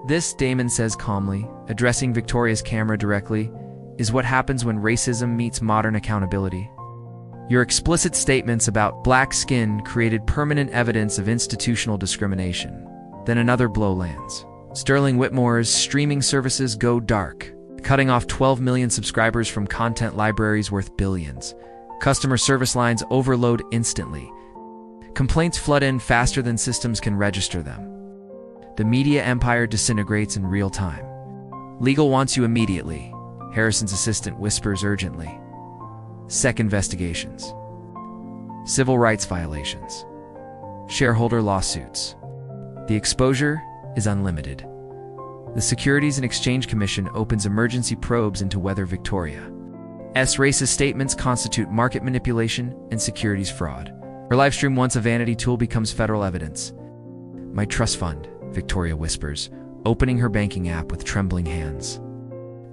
This, Damon says calmly, addressing Victoria's camera directly, is what happens when racism meets modern accountability. Your explicit statements about black skin created permanent evidence of institutional discrimination. Then another blow lands. Sterling Whitmore's streaming services go dark, cutting off 12 million subscribers from content libraries worth billions. Customer service lines overload instantly. Complaints flood in faster than systems can register them. The media empire disintegrates in real time. Legal wants you immediately, Harrison's assistant whispers urgently. Sec investigations. Civil rights violations. Shareholder lawsuits. The exposure is unlimited. The Securities and Exchange Commission opens emergency probes into whether Victoria's racist statements constitute market manipulation and securities fraud. Her livestream, once a vanity tool, becomes federal evidence. My trust fund, Victoria whispers, opening her banking app with trembling hands.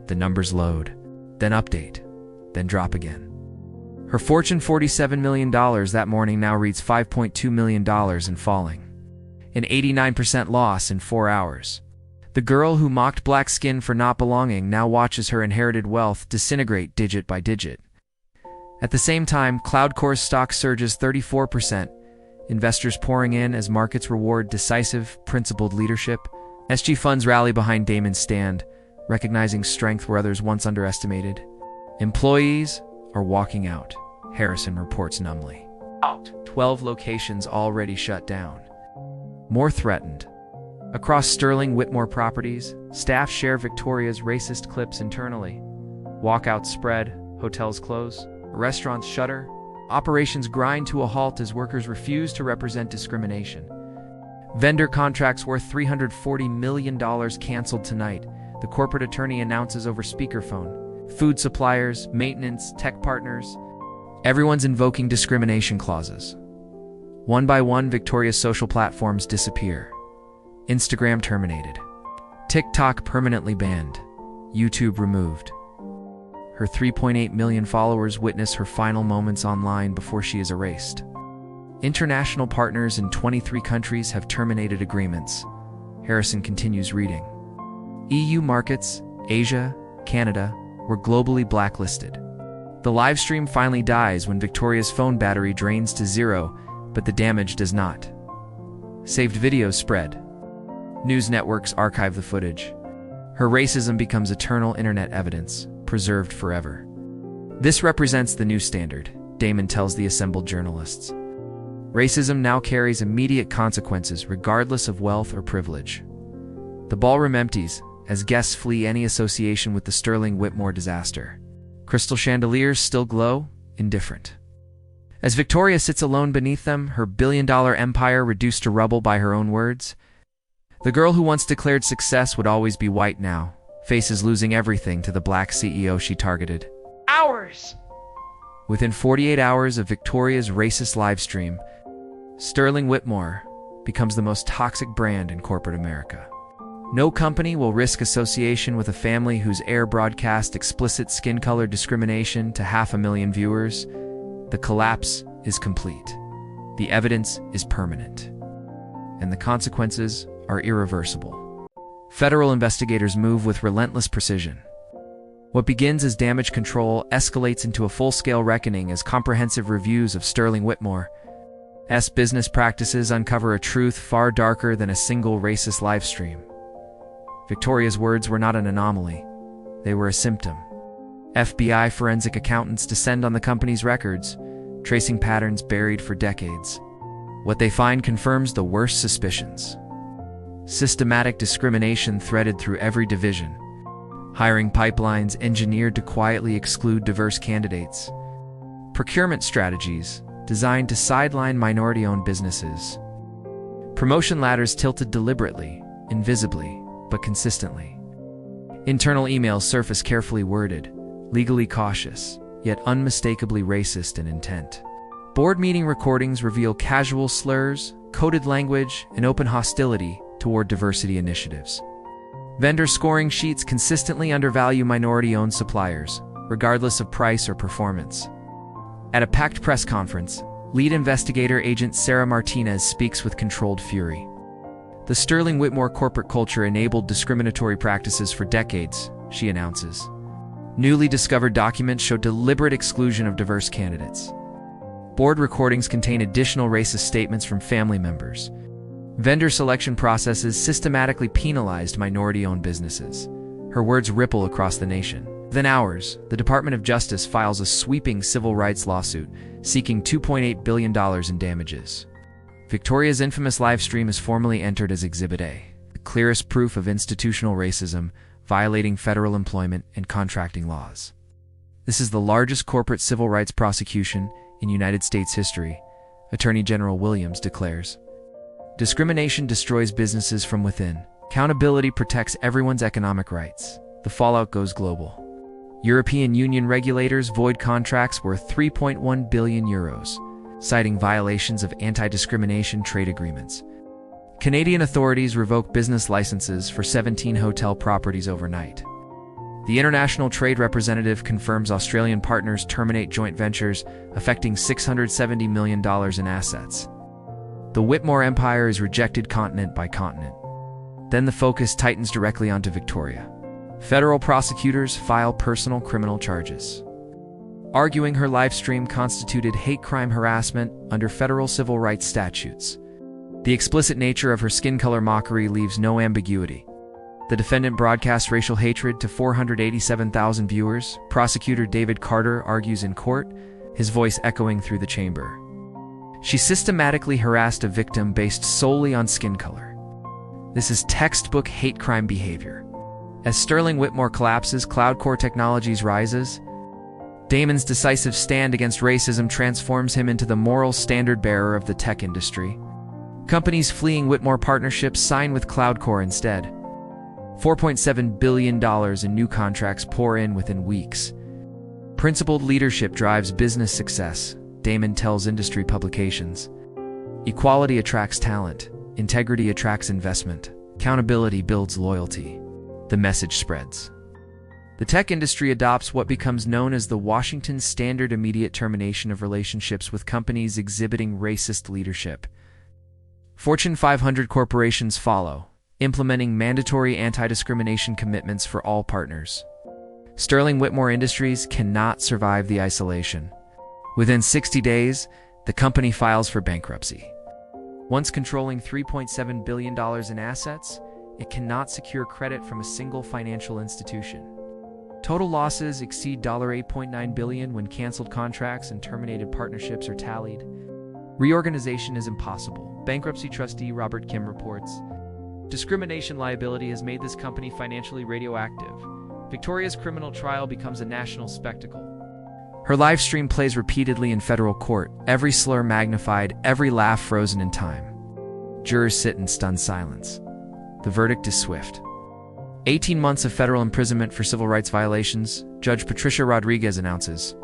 The numbers load, then update, then drop again. Her fortune, $47 million that morning, now reads $5.2 million and falling. An 89% loss in 4 hours. The girl who mocked black skin for not belonging now watches her inherited wealth disintegrate digit by digit. At the same time, CloudCore's stock surges 34%, investors pouring in as markets reward decisive, principled leadership. SG funds rally behind Damon's stand, recognizing strength where others once underestimated. Employees are walking out, Harrison reports numbly. 12 locations already shut down. More threatened. Across Sterling Whitmore properties, staff share Victoria's racist clips internally. Walkouts spread, hotels close, restaurants shutter, operations grind to a halt as workers refuse to represent discrimination. Vendor contracts worth $340 million canceled tonight, the corporate attorney announces over speakerphone. Food suppliers, maintenance, tech partners, everyone's invoking discrimination clauses. One by one, Victoria's social platforms disappear. Instagram terminated. TikTok permanently banned. YouTube removed. Her 3.8 million followers witness her final moments online before she is erased. International partners in 23 countries have terminated agreements. Harrison continues reading. EU markets, Asia, Canada, were globally blacklisted. The live stream finally dies when Victoria's phone battery drains to zero, but the damage does not. Saved videos spread. News networks archive the footage. Her racism becomes eternal internet evidence, preserved forever. This represents the new standard, Damon tells the assembled journalists. Racism now carries immediate consequences regardless of wealth or privilege. The ballroom empties as guests flee any association with the Sterling Whitmore disaster. Crystal chandeliers still glow, indifferent. As Victoria sits alone beneath them, her billion-dollar empire reduced to rubble by her own words, the girl who once declared success would always be white now, faces losing everything to the black CEO she targeted. Hours! Within 48 hours of Victoria's racist livestream, Sterling Whitmore becomes the most toxic brand in corporate America. No company will risk association with a family whose air broadcast explicit skin color discrimination to 500,000 viewers. The collapse is complete. The evidence is permanent. And the consequences are irreversible. Federal investigators move with relentless precision. What begins as damage control escalates into a full-scale reckoning as comprehensive reviews of Sterling Whitmore's business practices uncover a truth far darker than a single racist livestream. Victoria's words were not an anomaly. They were a symptom. FBI forensic accountants descend on the company's records, tracing patterns buried for decades. What they find confirms the worst suspicions. Systematic discrimination threaded through every division. Hiring pipelines engineered to quietly exclude diverse candidates. Procurement strategies designed to sideline minority-owned businesses. Promotion ladders tilted deliberately, invisibly, but consistently. Internal emails surface carefully worded, legally cautious, yet unmistakably racist in intent. Board meeting recordings reveal casual slurs, coded language, and open hostility toward diversity initiatives. Vendor scoring sheets consistently undervalue minority-owned suppliers, regardless of price or performance. At a packed press conference, lead investigator agent Sarah Martinez speaks with controlled fury. The Sterling Whitmore corporate culture enabled discriminatory practices for decades, she announces. Newly discovered documents show deliberate exclusion of diverse candidates. Board recordings contain additional racist statements from family members. Vendor selection processes systematically penalized minority-owned businesses. Her words ripple across the nation. Within hours, the Department of Justice files a sweeping civil rights lawsuit seeking $2.8 billion in damages. Victoria's infamous live stream is formally entered as Exhibit A, the clearest proof of institutional racism violating federal employment and contracting laws. This is the largest corporate civil rights prosecution in United States history, Attorney General Williams declares. Discrimination destroys businesses from within. Accountability protects everyone's economic rights. The fallout goes global. European Union regulators void contracts worth €3.1 billion, citing violations of anti-discrimination trade agreements. Canadian authorities revoke business licenses for 17 hotel properties overnight. The International Trade Representative confirms Australian partners terminate joint ventures affecting $670 million in assets. The Whitmore empire is rejected continent by continent. Then the focus tightens directly onto Victoria. Federal prosecutors file personal criminal charges, arguing her live stream constituted hate crime harassment under federal civil rights statutes. The explicit nature of her skin color mockery leaves no ambiguity. The defendant broadcast racial hatred to 487,000 viewers. Prosecutor David Carter argues in court, his voice echoing through the chamber. She systematically harassed a victim based solely on skin color. This is textbook hate crime behavior. As Sterling Whitmore collapses, CloudCore Technologies rises. Damon's decisive stand against racism transforms him into the moral standard-bearer of the tech industry. Companies fleeing Whitmore partnerships sign with CloudCore instead. $4.7 billion in new contracts pour in within weeks. Principled leadership drives business success, Damon tells industry publications. Equality attracts talent. Integrity attracts investment. Accountability builds loyalty. The message spreads. The tech industry adopts what becomes known as the Washington Standard immediate termination of relationships with companies exhibiting racist leadership. Fortune 500 corporations follow, implementing mandatory anti-discrimination commitments for all partners. Sterling Whitmore Industries cannot survive the isolation. Within 60 days, the company files for bankruptcy. Once controlling $3.7 billion in assets, it cannot secure credit from a single financial institution. Total losses exceed $8.9 billion when canceled contracts and terminated partnerships are tallied. Reorganization is impossible, bankruptcy trustee Robert Kim reports. Discrimination liability has made this company financially radioactive. Victoria's criminal trial becomes a national spectacle. Her live stream plays repeatedly in federal court, every slur magnified, every laugh frozen in time. Jurors sit in stunned silence. The verdict is swift. 18 months of federal imprisonment for civil rights violations, Judge Patricia Rodriguez announces,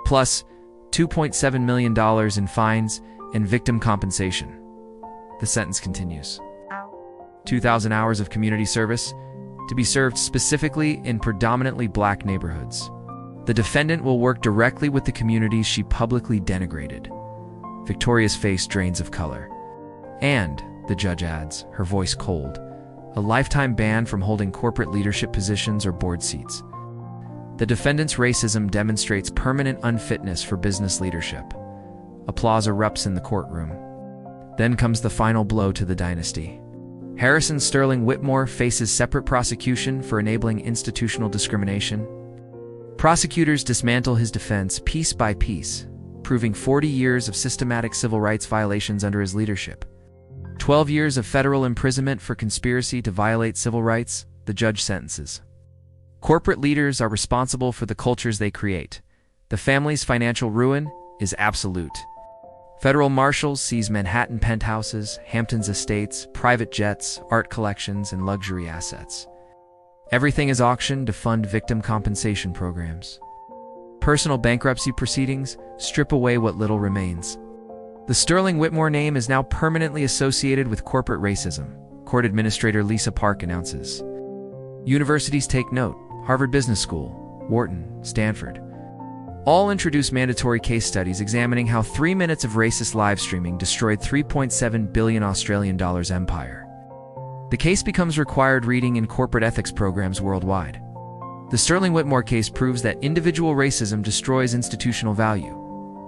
plus $2.7 million in fines and victim compensation. The sentence continues. 2,000 hours of community service, to be served specifically in predominantly black neighborhoods. The defendant will work directly with the communities she publicly denigrated. Victoria's face drains of color. And, the judge adds, her voice cold, a lifetime ban from holding corporate leadership positions or board seats. The defendant's racism demonstrates permanent unfitness for business leadership. Applause erupts in the courtroom. Then comes the final blow to the dynasty. Harrison Sterling Whitmore faces separate prosecution for enabling institutional discrimination. Prosecutors dismantle his defense piece by piece, proving 40 years of systematic civil rights violations under his leadership. 12 years of federal imprisonment for conspiracy to violate civil rights, the judge sentences. Corporate leaders are responsible for the cultures they create. The family's financial ruin is absolute. Federal marshals seize Manhattan penthouses, Hamptons estates, private jets, art collections, and luxury assets. Everything is auctioned to fund victim compensation programs. Personal bankruptcy proceedings strip away what little remains. The Sterling Whitmore name is now permanently associated with corporate racism, Court Administrator Lisa Park announces. Universities take note: Harvard Business School, Wharton, Stanford. All introduce mandatory case studies examining how 3 minutes of racist live streaming destroyed $3.7 billion Australian dollars empire. The case becomes required reading in corporate ethics programs worldwide. The Sterling Whitmore case proves that individual racism destroys institutional value.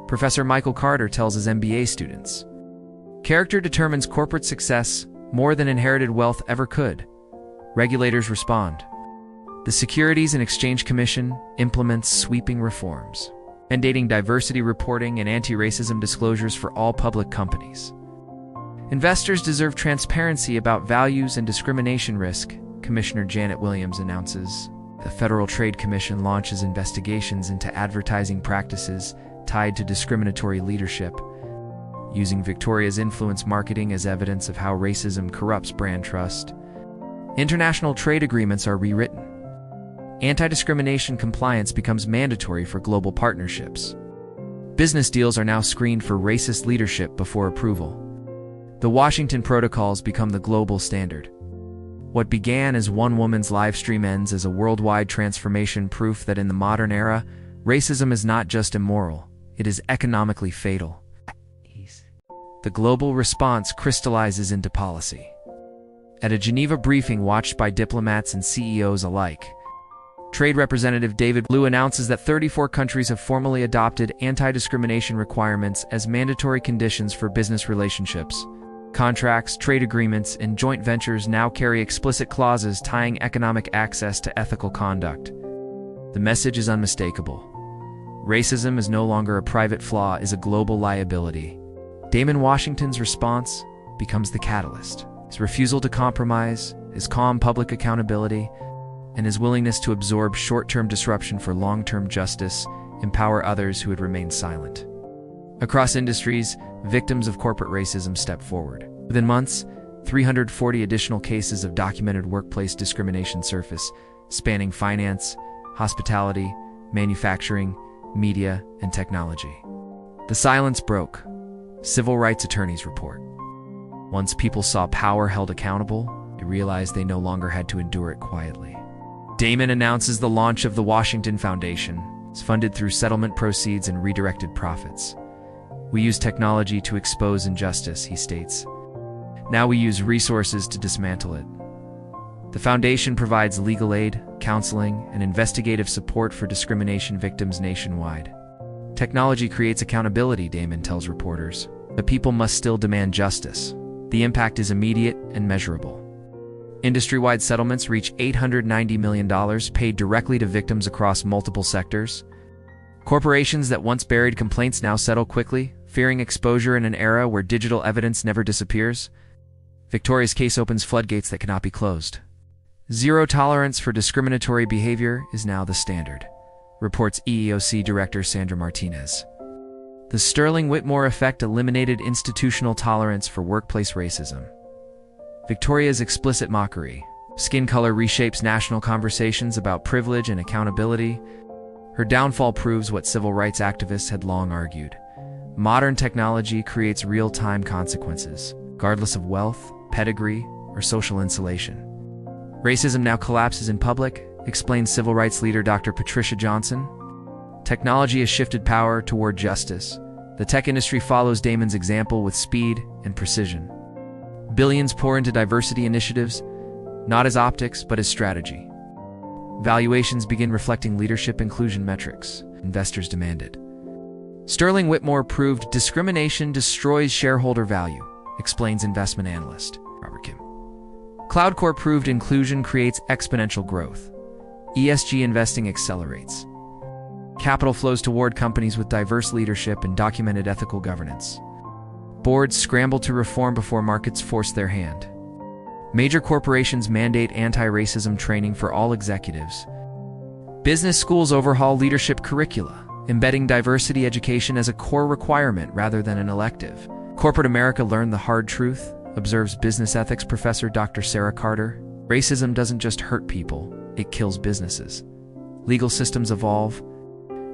Professor Michael Carter tells his MBA students, "Character determines corporate success more than inherited wealth ever could." Regulators respond. The Securities and Exchange Commission implements sweeping reforms, mandating diversity reporting and anti-racism disclosures for all public companies. Investors deserve transparency about values and discrimination risk, Commissioner Janet Williams announces. The Federal Trade Commission launches investigations into advertising practices tied to discriminatory leadership, using Victoria's influence marketing as evidence of how racism corrupts brand trust. International trade agreements are rewritten. Anti-discrimination compliance becomes mandatory for global partnerships. Business deals are now screened for racist leadership before approval. The Washington Protocols become the global standard. What began as one woman's live stream ends as a worldwide transformation, proof that in the modern era, racism is not just immoral, it is economically fatal. The global response crystallizes into policy. At a Geneva briefing watched by diplomats and CEOs alike, Trade Representative David Blue announces that 34 countries have formally adopted anti-discrimination requirements as mandatory conditions for business relationships. Contracts, trade agreements, and joint ventures now carry explicit clauses tying economic access to ethical conduct. The message is unmistakable. Racism is no longer a private flaw, it is a global liability. Damon Washington's response becomes the catalyst. His refusal to compromise, his calm public accountability, and his willingness to absorb short-term disruption for long-term justice empower others who had remained silent. Across industries, victims of corporate racism step forward. Within months, 340 additional cases of documented workplace discrimination surface, spanning finance, hospitality, manufacturing, media, and technology. The silence broke. Civil rights attorneys report. Once people saw power held accountable, they realized they no longer had to endure it quietly. Damon announces the launch of the Washington Foundation. It's funded through settlement proceeds and redirected profits. "We use technology to expose injustice," he states. "Now we use resources to dismantle it." The foundation provides legal aid, counseling, and investigative support for discrimination victims nationwide. Technology creates accountability, Damon tells reporters, but people must still demand justice. The impact is immediate and measurable. Industry-wide settlements reach $890 million paid directly to victims across multiple sectors. Corporations that once buried complaints now settle quickly, fearing exposure in an era where digital evidence never disappears. Victoria's case opens floodgates that cannot be closed. Zero tolerance for discriminatory behavior is now the standard, reports EEOC Director Sandra Martinez. The Sterling Whitmore effect eliminated institutional tolerance for workplace racism. Victoria's explicit mockery. Skin color reshapes national conversations about privilege and accountability. Her downfall proves what civil rights activists had long argued. Modern technology creates real-time consequences, regardless of wealth, pedigree, or social insulation. Racism now collapses in public, explains civil rights leader Dr. Patricia Johnson. Technology has shifted power toward justice. The tech industry follows Damon's example with speed and precision. Billions pour into diversity initiatives, not as optics, but as strategy. Valuations begin reflecting leadership inclusion metrics. Investors demand it. Sterling Whitmore proved discrimination destroys shareholder value, explains investment analyst Robert Kim. CloudCorp proved inclusion creates exponential growth. ESG investing accelerates. Capital flows toward companies with diverse leadership and documented ethical governance. Boards scramble to reform before markets force their hand. Major corporations mandate anti-racism training for all executives. Business schools overhaul leadership curricula, embedding diversity education as a core requirement rather than an elective. Corporate America learned the hard truth, observes business ethics professor Dr. Sarah Carter. Racism doesn't just hurt people, it kills businesses. Legal systems evolve.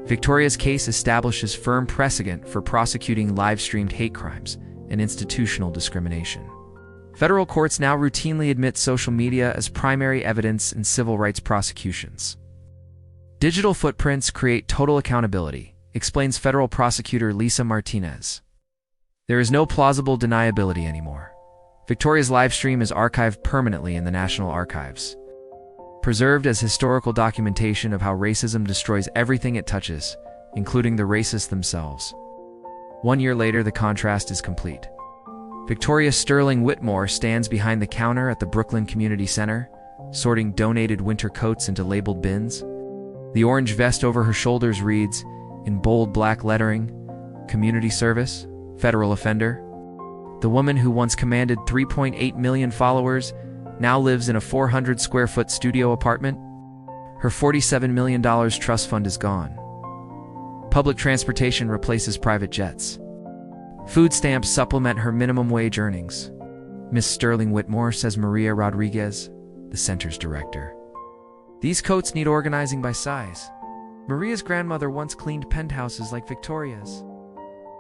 Victoria's case establishes firm precedent for prosecuting live-streamed hate crimes and institutional discrimination. Federal courts now routinely admit social media as primary evidence in civil rights prosecutions. Digital footprints create total accountability, explains federal prosecutor Lisa Martinez. There is no plausible deniability anymore. Victoria's live stream is archived permanently in the National Archives, preserved as historical documentation of how racism destroys everything it touches, including the racists themselves. 1 year later, the contrast is complete. Victoria Sterling Whitmore stands behind the counter at the Brooklyn Community Center, sorting donated winter coats into labeled bins. The orange vest over her shoulders reads, in bold black lettering, Community Service, Federal Offender. The woman who once commanded 3.8 million followers now lives in a 400-square-foot studio apartment. Her $47 million trust fund is gone. Public transportation replaces private jets. Food stamps supplement her minimum wage earnings. Miss Sterling Whitmore, says Maria Rodriguez, the center's director. These coats need organizing by size. Maria's grandmother once cleaned penthouses like Victoria's.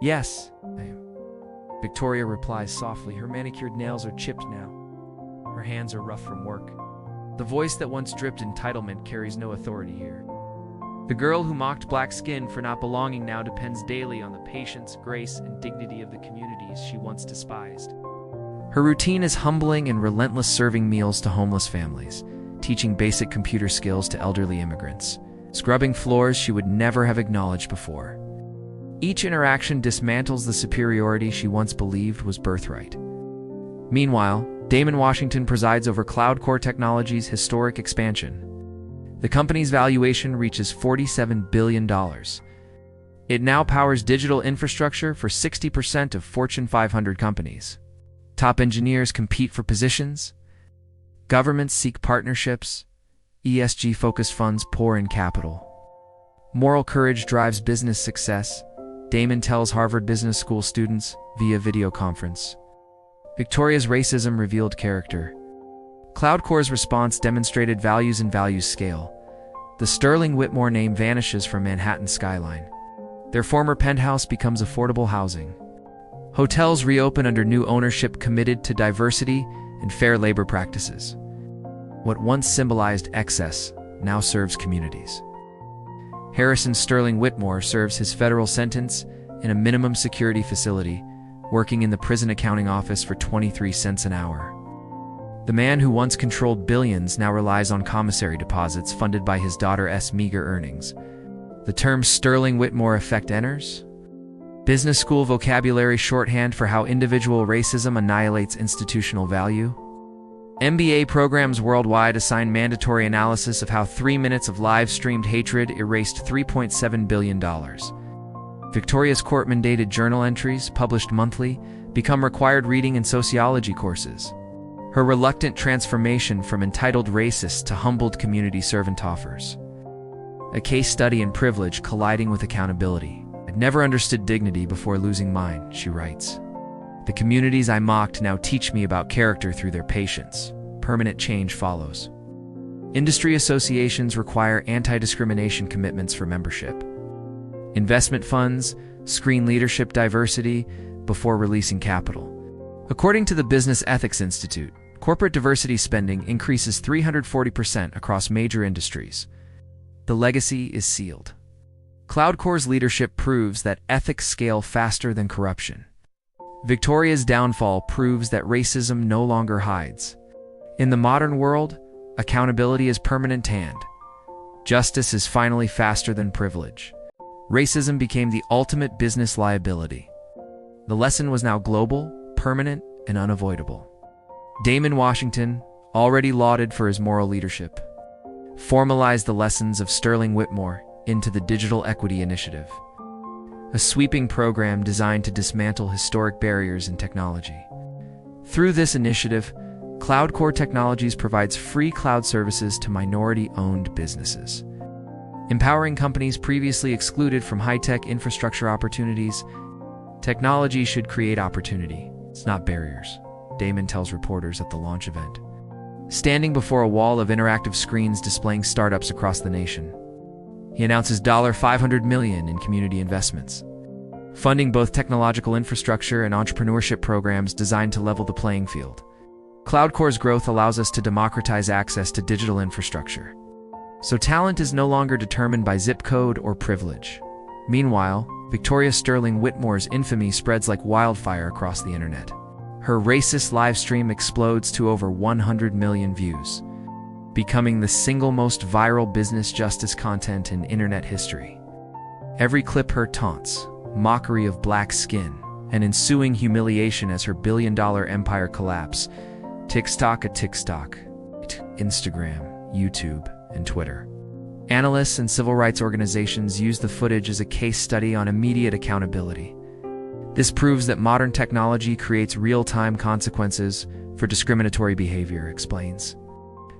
Yes, ma'am. Victoria replies softly. Her manicured nails are chipped now. Her hands are rough from work. The voice that once dripped entitlement carries no authority here. The girl who mocked black skin for not belonging now depends daily on the patience, grace, and dignity of the communities she once despised. Her routine is humbling and relentless, serving meals to homeless families, teaching basic computer skills to elderly immigrants, scrubbing floors she would never have acknowledged before. Each interaction dismantles the superiority she once believed was birthright. Meanwhile, Damon Washington presides over CloudCore Technologies' historic expansion. The company's valuation reaches $47 billion. It now powers digital infrastructure for 60% of Fortune 500 companies. Top engineers compete for positions. Governments seek partnerships. ESG-focused funds pour in capital. Moral courage drives business success, Damon tells Harvard Business School students via video conference. Victoria's racism revealed character. CloudCore's response demonstrated values and values scale. The Sterling Whitmore name vanishes from Manhattan's skyline. Their former penthouse becomes affordable housing. Hotels reopen under new ownership committed to diversity and fair labor practices. What once symbolized excess now serves communities. Harrison Sterling Whitmore serves his federal sentence in a minimum security facility, working in the prison accounting office for 23 cents an hour. The man who once controlled billions now relies on commissary deposits funded by his daughter's meager earnings. The term Sterling Whitmore effect enters? Business school vocabulary shorthand for how individual racism annihilates institutional value? MBA programs worldwide assign mandatory analysis of how 3 minutes of live-streamed hatred erased $3.7 billion. Victoria's court-mandated journal entries, published monthly, become required reading in sociology courses. Her reluctant transformation from entitled racist to humbled community servant offers. A case study in privilege colliding with accountability. I'd never understood dignity before losing mine, she writes. The communities I mocked now teach me about character through their patience. Permanent change follows. Industry associations require anti-discrimination commitments for membership. Investment funds screen leadership diversity before releasing capital. According to the Business Ethics Institute, corporate diversity spending increases 340% across major industries. The legacy is sealed. CloudCore's leadership proves that ethics scale faster than corruption. Victoria's downfall proves that racism no longer hides. In the modern world, accountability is permanent hand. Justice is finally faster than privilege. Racism became the ultimate business liability. The lesson was now global, permanent, and unavoidable. Damon Washington, already lauded for his moral leadership, formalized the lessons of Sterling Whitmore into the Digital Equity Initiative, a sweeping program designed to dismantle historic barriers in technology. Through this initiative, CloudCore Technologies provides free cloud services to minority-owned businesses, empowering companies previously excluded from high-tech infrastructure opportunities. Technology should create opportunity, it's not barriers, Damon tells reporters at the launch event. standing before a wall of interactive screens displaying startups across the nation. He announces $500 million in community investments, funding both technological infrastructure and entrepreneurship programs designed to level the playing field. CloudCore's growth allows us to democratize access to digital infrastructure, so talent is no longer determined by zip code or privilege. Meanwhile, Victoria Sterling Whitmore's infamy spreads like wildfire across the internet. Her racist live stream explodes to over 100 million views, becoming the single most viral business justice content in internet history. Every clip her taunts, mockery of black skin, and ensuing humiliation as her billion-dollar empire collapse. TikTok, Instagram, YouTube, and Twitter. Analysts and civil rights organizations use the footage as a case study on immediate accountability. This proves that modern technology creates real-time consequences for discriminatory behavior, explains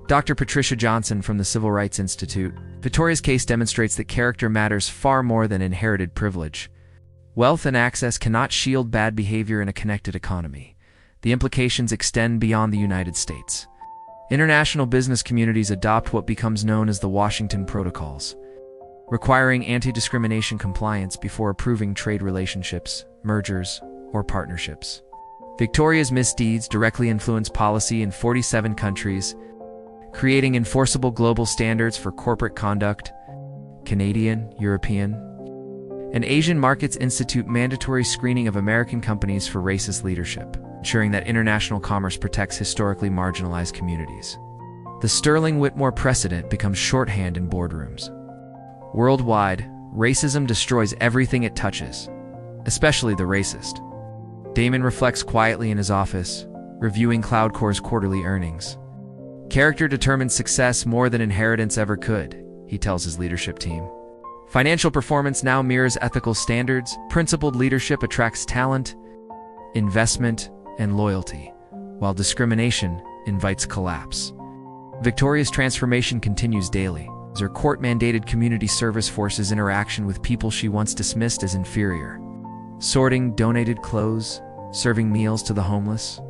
Dr. Patricia Johnson from the Civil Rights Institute. Victoria's case demonstrates that character matters far more than inherited privilege. Wealth and access cannot shield bad behavior in a connected economy. The implications extend beyond the United States. International business communities adopt what becomes known as the Washington Protocols, requiring anti-discrimination compliance before approving trade relationships, mergers, or partnerships. Victoria's misdeeds directly influence policy in 47 countries, creating enforceable global standards for corporate conduct. Canadian, European, and Asian markets institute mandatory screening of American companies for racist leadership, ensuring that international commerce protects historically marginalized communities. The Sterling Whitmore precedent becomes shorthand in boardrooms. Worldwide, racism destroys everything it touches, especially the racist. Damon reflects quietly in his office, reviewing CloudCore's quarterly earnings. Character determines success more than inheritance ever could, he tells his leadership team. Financial performance now mirrors ethical standards. Principled leadership attracts talent, investment, and loyalty, while discrimination invites collapse. Victoria's transformation continues daily, as her court-mandated community service forces interaction with people she once dismissed as inferior, sorting donated clothes, serving meals to the homeless,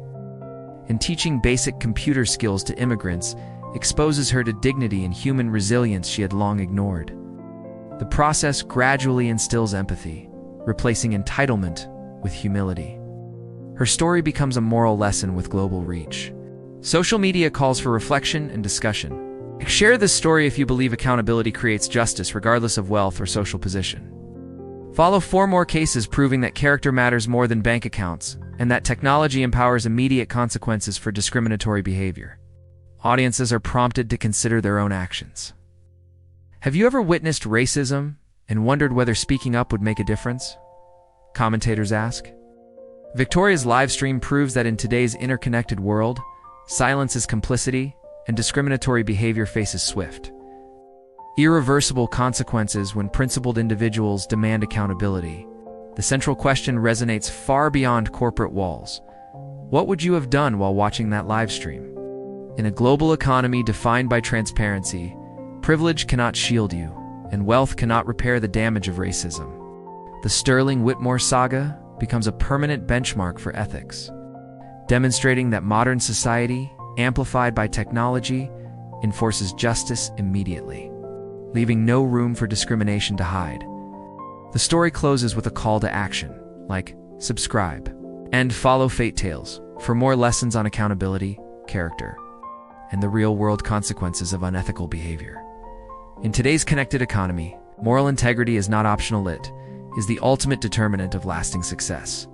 and teaching basic computer skills to immigrants exposes her to dignity and human resilience she had long ignored. The process gradually instills empathy, replacing entitlement with humility. Her story becomes a moral lesson with global reach. Social media calls for reflection and discussion. Share this story if you believe accountability creates justice regardless of wealth or social position. Follow 4 more cases proving that character matters more than bank accounts, and that technology empowers immediate consequences for discriminatory behavior. Audiences are prompted to consider their own actions. Have you ever witnessed racism and wondered whether speaking up would make a difference? Commentators ask. Victoria's live stream proves that in today's interconnected world, silence is complicity, and discriminatory behavior faces swift, irreversible consequences when principled individuals demand accountability. The central question resonates far beyond corporate walls. What would you have done while watching that live stream? In a global economy defined by transparency, privilege cannot shield you, and wealth cannot repair the damage of racism. The Sterling Whitmore saga becomes a permanent benchmark for ethics, demonstrating that modern society, amplified by technology, enforces justice immediately, leaving no room for discrimination to hide. The story closes with a call to action, like subscribe and follow Fate Tales for more lessons on accountability, character, and the real-world consequences of unethical behavior. In today's connected economy, moral integrity is not optional, it is the ultimate determinant of lasting success.